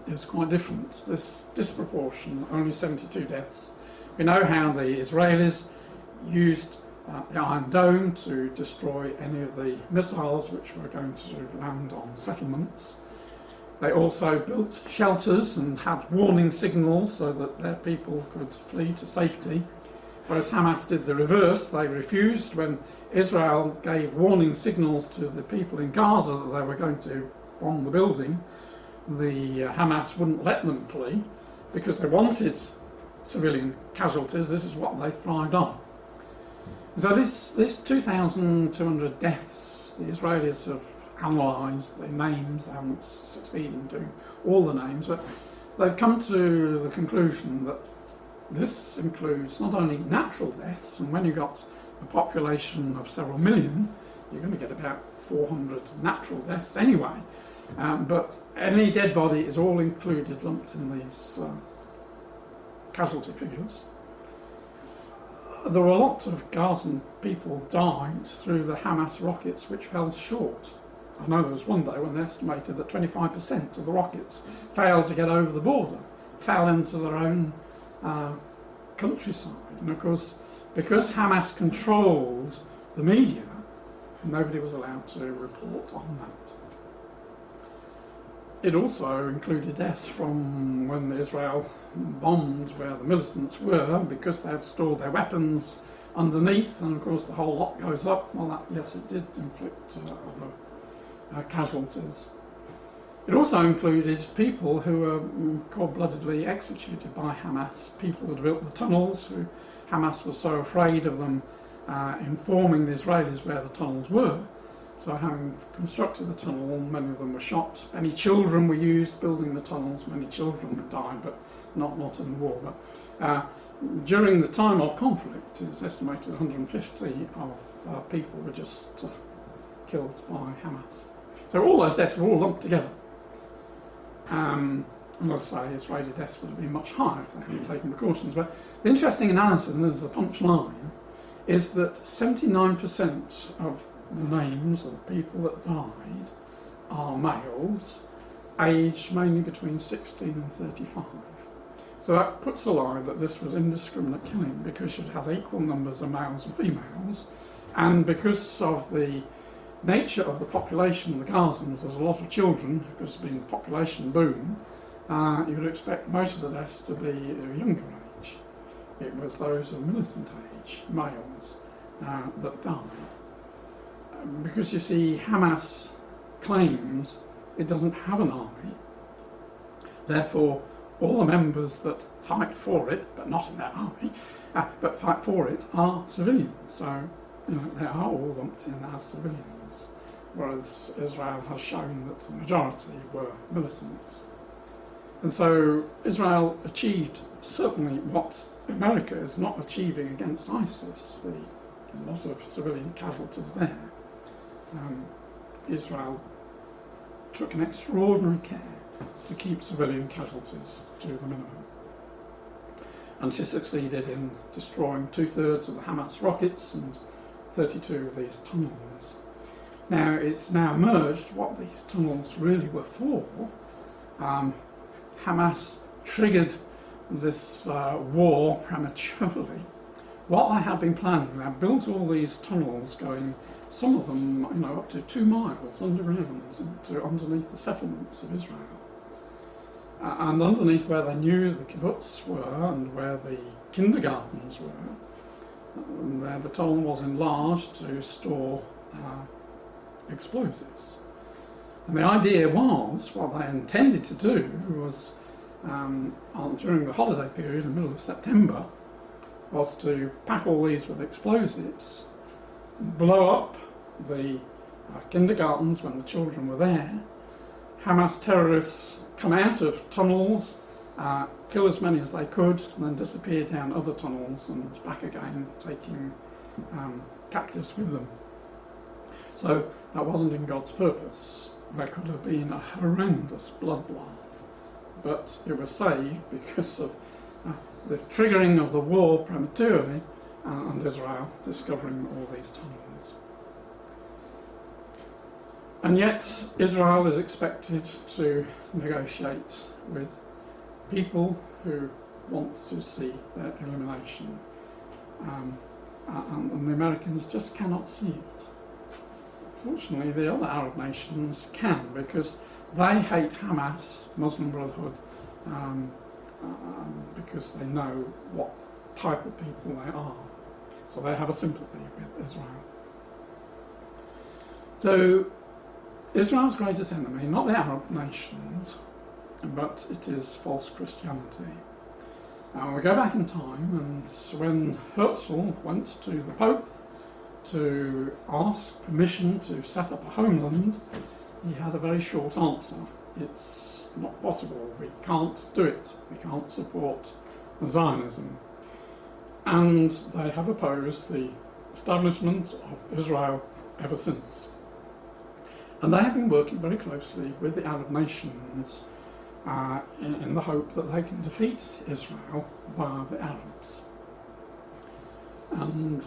[SPEAKER 1] is quite different. This disproportion, only 72 deaths. We know how the Israelis used the Iron Dome to destroy any of the missiles which were going to land on settlements. They also built shelters and had warning signals so that their people could flee to safety. Whereas Hamas did the reverse. They refused when Israel gave warning signals to the people in Gaza that they were going to bomb the building. The Hamas wouldn't let them flee because they wanted civilian casualties. This is what they thrived on. So this 2,200 deaths, the Israelis have analysed the names. They haven't succeeded in doing all the names, but they've come to the conclusion that this includes not only natural deaths, and when you've got a population of several million, you're going to get about 400 natural deaths anyway. But any dead body is all included, lumped in these casualty figures. There were a lot of Gazan people died through the Hamas rockets which fell short. I know there was one day when they estimated that 25% of the rockets failed to get over the border, fell into their own countryside. And of course, because Hamas controlled the media, nobody was allowed to report on that. It also included deaths from when Israel bombed where the militants were, because they had stored their weapons underneath, and of course the whole lot goes up. Well, that, yes, it did inflict other casualties. It also included people who were cold-bloodedly executed by Hamas, people who had built the tunnels, who Hamas was so afraid of them informing the Israelis where the tunnels were. So having constructed the tunnel, many of them were shot. Many children were used building the tunnels. Many children died, but not in the war. But during the time of conflict, it's estimated 150 of people were just killed by Hamas. So all those deaths were all lumped together. And I'll say Israeli deaths would have been much higher if they hadn't taken precautions. But the interesting analysis, and this is the punchline, is that 79% of the names of the people that died are males, aged mainly between 16 and 35. So that puts a lie that this was indiscriminate killing, because you'd have equal numbers of males and females, and because of the nature of the population of the Gazans, there's a lot of children, because there's been a population boom. You would expect most of the deaths to be of younger age. It was those of militant age, males, that died. Because you see, Hamas claims it doesn't have an army. Therefore, all the members that fight for it, but not in their army, but fight for it are civilians. So they are all lumped in as civilians, whereas Israel has shown that the majority were militants. And so Israel achieved certainly what America is not achieving against ISIS, a lot of civilian casualties there. Israel took an extraordinary care to keep civilian casualties to the minimum. And she succeeded in destroying 2/3 of the Hamas rockets and 32 of these tunnels. Now, it's now emerged what these tunnels really were for. Hamas triggered this war prematurely. What they had been planning, they had built all these tunnels going, some of them, up to 2 miles underground underneath the settlements of Israel. And underneath where they knew the kibbutz were and where the kindergartens were, where the tunnel was enlarged to store explosives. And the idea was, what they intended to do was, during the holiday period in the middle of September, was to pack all these with explosives, blow up the kindergartens when the children were there. Hamas terrorists come out of tunnels, kill as many as they could, and then disappear down other tunnels and back again, taking captives with them. So that wasn't in God's purpose. There could have been a horrendous bloodbath, but it was saved because of the triggering of the war prematurely and Israel discovering all these tunnels. And yet Israel is expected to negotiate with people who want to see their elimination, and the Americans just cannot see it. Fortunately, the other Arab nations can, because they hate Hamas, Muslim Brotherhood, because they know what type of people they are. So they have a sympathy with Israel. So Israel's greatest enemy, not the Arab nations, but it is false Christianity. We go back in time, and when Herzl went to the Pope to ask permission to set up a homeland, he had a very short answer. It's not possible, we can't do it, we can't support Zionism. And they have opposed the establishment of Israel ever since. And they have been working very closely with the Arab nations in the hope that they can defeat Israel via the Arabs. And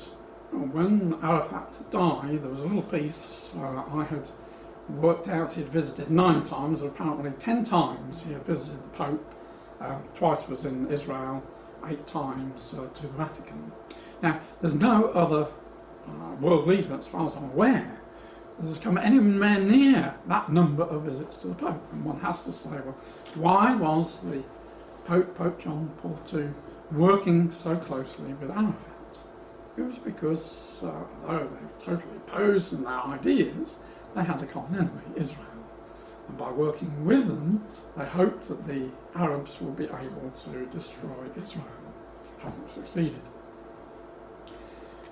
[SPEAKER 1] when Arafat died, there was a little piece I had worked out. He'd visited 9 times, or apparently 10 times he had visited the Pope. Twice was in Israel, 8 times to the Vatican. Now, there's no other world leader, as far as I'm aware, that has come anywhere near that number of visits to the Pope. And one has to say, well, why was the Pope John Paul II working so closely with Arafat? It was because, although they were totally opposed in their ideas, they had a common enemy, Israel. And by working with them, they hoped that the Arabs would be able to destroy Israel. Hasn't succeeded.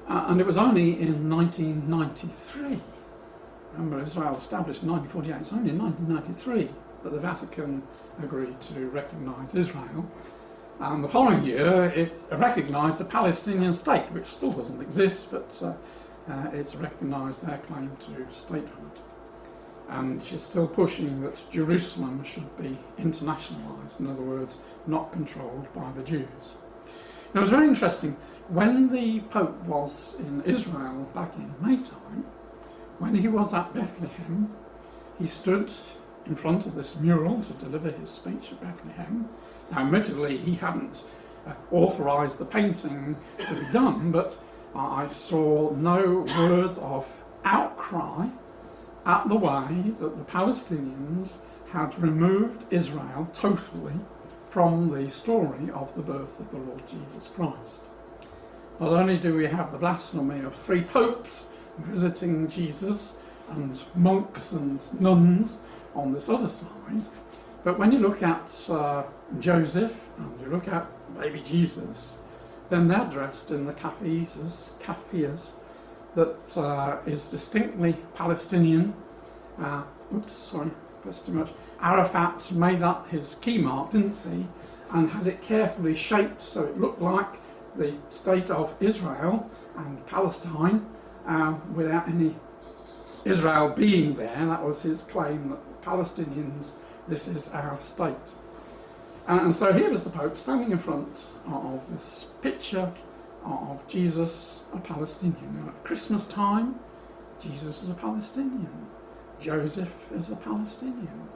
[SPEAKER 1] And it was only in 1993, remember Israel established in 1948, it's only in 1993 that the Vatican agreed to recognise Israel. And the following year it recognised a Palestinian state, which still doesn't exist, but it's recognised their claim to statehood. And she's still pushing that Jerusalem should be internationalised, in other words, not controlled by the Jews. Now, it was very interesting, when the Pope was in Israel back in May time, when he was at Bethlehem, he stood in front of this mural to deliver his speech at Bethlehem. Now, admittedly, he hadn't authorised the painting to be done, but I saw no word of outcry at the way that the Palestinians had removed Israel totally from the story of the birth of the Lord Jesus Christ. Not only do we have the blasphemy of 3 popes visiting Jesus and monks and nuns on this other side, but when you look at Joseph and you look at baby Jesus, then they're dressed in the kaffias that is distinctly Palestinian. Oops, sorry, pressed too much. Arafat made that his key mark, didn't he? And had it carefully shaped so it looked like the state of Israel and Palestine without any Israel being there. That was his claim, that the Palestinians, this is our state. And so here was the Pope standing in front of this picture of Jesus, a Palestinian. At Christmas time, Jesus is a Palestinian. Joseph is a Palestinian.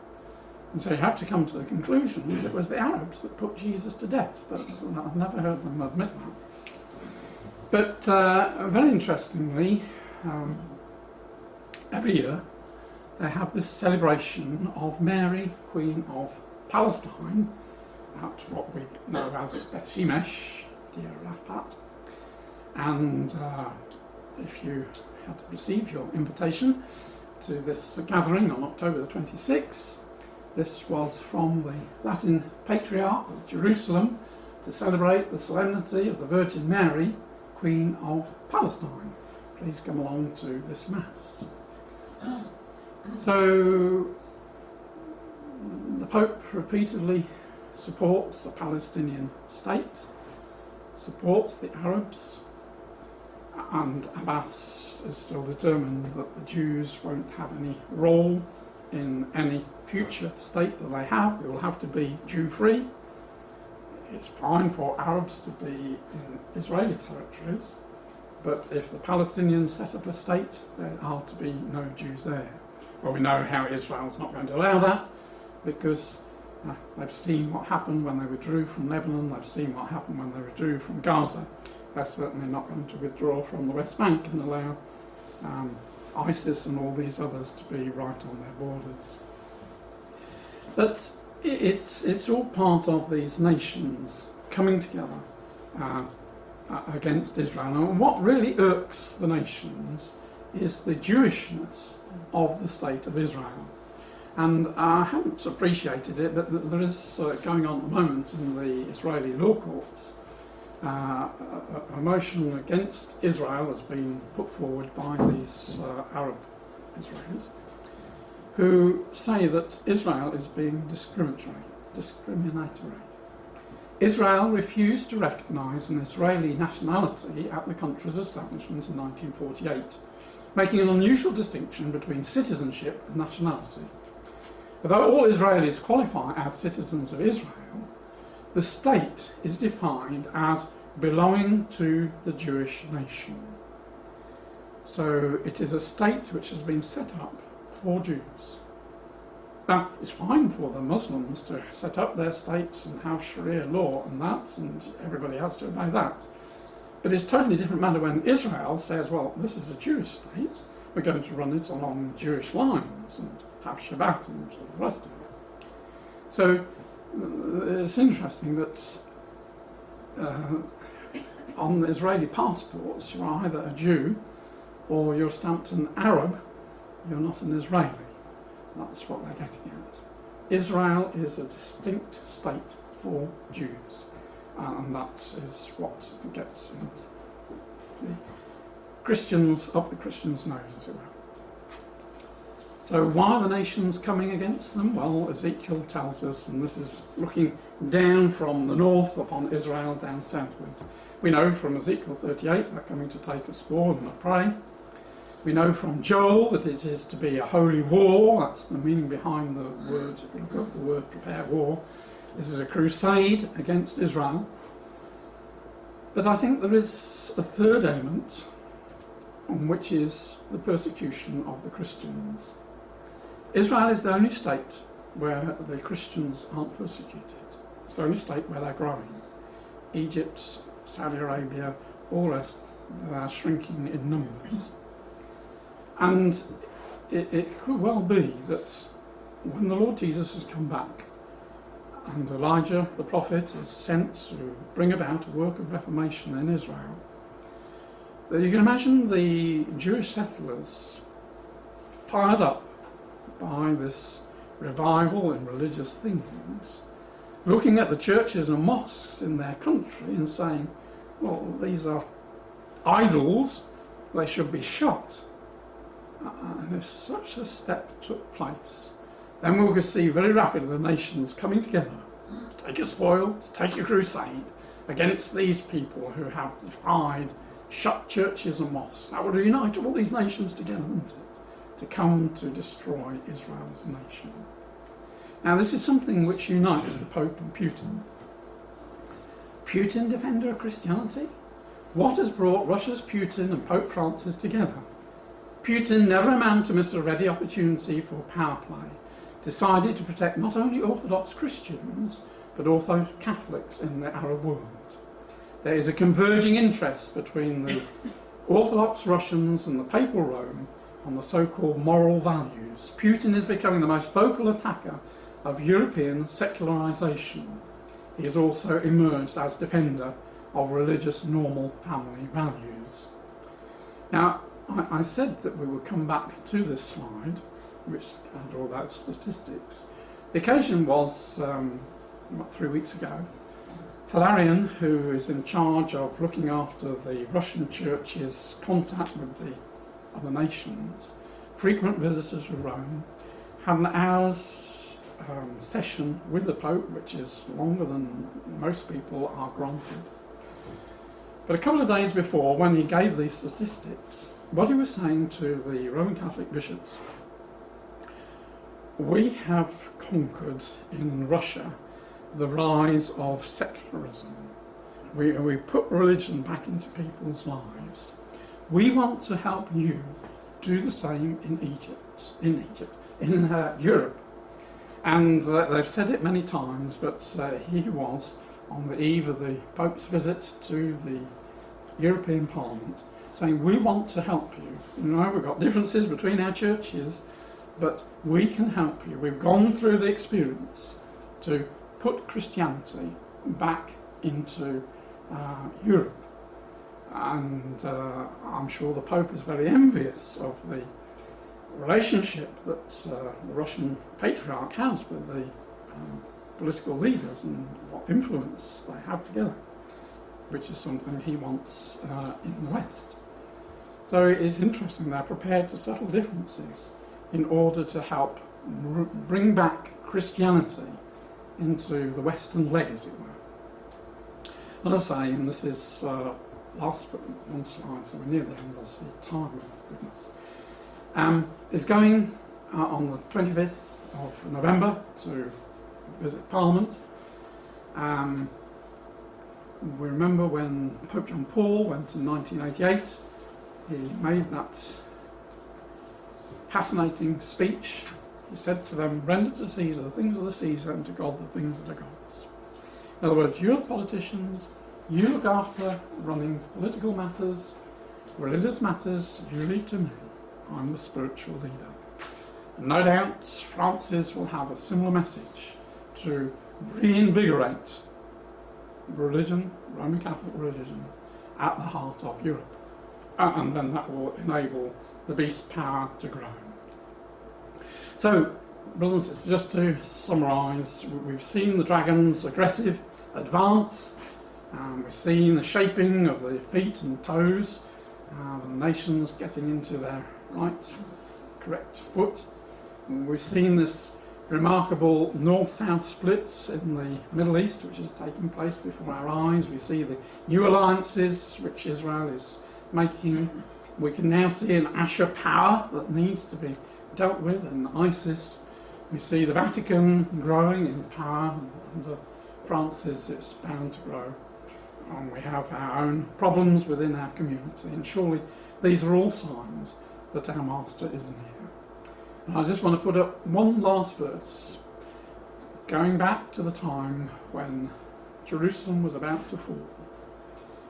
[SPEAKER 1] And so you have to come to the conclusion that it was the Arabs that put Jesus to death. But I've never heard them admit that. But very interestingly, every year they have this celebration of Mary, Queen of Palestine, at what we know as Beth Shemesh, dear Arafat. And if you had received your invitation to this gathering on October the 26th, this was from the Latin Patriarch of Jerusalem to celebrate the solemnity of the Virgin Mary, Queen of Palestine. Please come along to this Mass. So the Pope repeatedly supports a Palestinian state, supports the Arabs, and Abbas is still determined that the Jews won't have any role in any future state that they have. It will have to be Jew-free. It's fine for Arabs to be in Israeli territories, but if the Palestinians set up a state, there are to be no Jews there. Well, we know how Israel's not going to allow that, because they've seen what happened when they withdrew from Lebanon, they've seen what happened when they withdrew from Gaza. They're certainly not going to withdraw from the West Bank and allow ISIS and all these others to be right on their borders. But it's all part of these nations coming together against Israel. And what really irks the nations is the Jewishness of the state of Israel. And I haven't appreciated it, but there is going on at the moment in the Israeli law courts. A motion against Israel has been put forward by these Arab Israelis, who say that Israel is being discriminatory. Israel refused to recognise an Israeli nationality at the country's establishment in 1948, making an unusual distinction between citizenship and nationality. Although all Israelis qualify as citizens of Israel, the state is defined as belonging to the Jewish nation. So it is a state which has been set up for Jews. Now, it's fine for the Muslims to set up their states and have Sharia law and that, and everybody has to obey that. But it's a totally different matter when Israel says, well, this is a Jewish state, we're going to run it along Jewish lines and have Shabbat and all the rest of it. So it's interesting that on the Israeli passports you're either a Jew or you're stamped an Arab, you're not an Israeli. That's what they're getting at. Israel is a distinct state for Jews, and that is what gets the Christians up the Christians' nose, as it were. So why are the nations coming against them? Well, Ezekiel tells us, and this is looking down from the north upon Israel down southwards. We know from Ezekiel 38 they're coming to take a sword and a prey. We know from Joel that it is to be a holy war. That's the meaning behind the word. If you look up the word prepare war, this is a crusade against Israel. But I think there is a third element, which is the persecution of the Christians. Israel is the only state where the Christians aren't persecuted. It's the only state where they're growing. Egypt, Saudi Arabia, all the rest, they're shrinking in numbers. And it could well be that when the Lord Jesus has come back and Elijah the prophet is sent to bring about a work of reformation in Israel, that you can imagine the Jewish settlers fired up by this revival in religious things, looking at the churches and mosques in their country and saying, well, these are idols, they should be shot. And if such a step took place, then we will see very rapidly the nations coming together to take a spoil, to take a crusade against these people who have defied shut churches and mosques. That would unite all these nations together, wouldn't it? To come to destroy Israel as a nation. Now this is something which unites the Pope and Putin. Putin, defender of Christianity? What has brought Russia's Putin and Pope Francis together? Putin, never a man to miss a ready opportunity for power play, decided to protect not only Orthodox Christians, but also Catholics in the Arab world. There is a converging interest between the Orthodox Russians and the Papal Rome on the so-called moral values. Putin is becoming the most vocal attacker of European secularization. He has also emerged as defender of religious normal family values. Now, I said that we would come back to this slide, which had all those statistics. The occasion was, 3 weeks ago. Hilarion, who is in charge of looking after the Russian Church's contact with the other nations, frequent visitors to Rome, had an hour's session with the Pope, which is longer than most people are granted. But a couple of days before, when he gave these statistics, what he was saying to the Roman Catholic bishops, we have conquered in Russia the rise of secularism. We put religion back into people's lives. We want to help you do the same in Europe. And they've said it many times, but he was on the eve of the Pope's visit to the European Parliament, saying, we want to help you. You know, we've got differences between our churches, but we can help you. We've gone through the experience to put Christianity back into Europe. And I'm sure the Pope is very envious of the relationship that the Russian Patriarch has with the political leaders and what influence they have together, which is something he wants in the West. So it is interesting they're prepared to settle differences in order to help bring back Christianity into the Western leg, as it were. As I say, and this is last one slide, so we're near the end, I see time, goodness. Is going on the 25th of November to visit Parliament. We remember when Pope John Paul went in 1988, he made that fascinating speech. He said to them, render to Caesar the things of the Caesar and to God the things of the gods. In other words, you're the politicians, you look after running political matters, religious matters, you leave to me. I'm the spiritual leader. And no doubt Francis will have a similar message to reinvigorate religion, Roman Catholic religion, at the heart of Europe. And then that will enable the beast's power to grow. So, brothers and sisters, just to summarise, we've seen the dragon's aggressive advance, we've seen the shaping of the feet and toes, the nations getting into their right, correct foot. We've seen this remarkable north-south split in the Middle East, which is taking place before our eyes. We see the new alliances which Israel is making. We can now see an Asher power that needs to be dealt with, and ISIS. We see the Vatican growing in power, and under Francis it's bound to grow. And we have our own problems within our community, and surely these are all signs that our Master is near. And I just want to put up one last verse, going back to the time when Jerusalem was about to fall.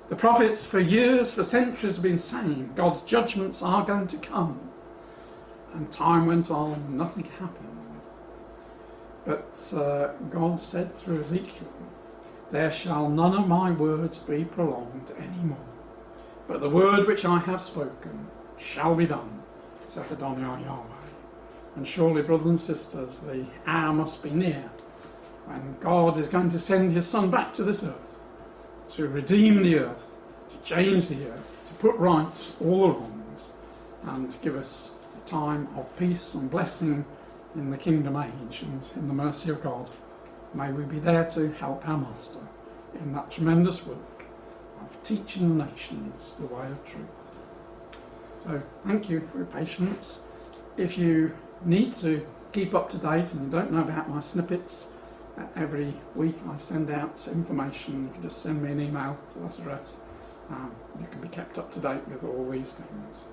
[SPEAKER 1] The prophets for years, for centuries have been saying God's judgments are going to come. And time went on, nothing happened. But God said through Ezekiel, there shall none of my words be prolonged any more, but the word which I have spoken shall be done, saith Adonai Yahweh. And surely, brothers and sisters, the hour must be near when God is going to send his Son back to this earth to redeem the earth change the earth, to put right all the wrongs, and to give us a time of peace and blessing in the kingdom age. And in the mercy of God, may we be there to help our Master in that tremendous work of teaching the nations the way of truth. So thank you for your patience. If you need to keep up to date and you don't know about my snippets, every week I send out information. If you just send me an email to that address, you can be kept up to date with all these things.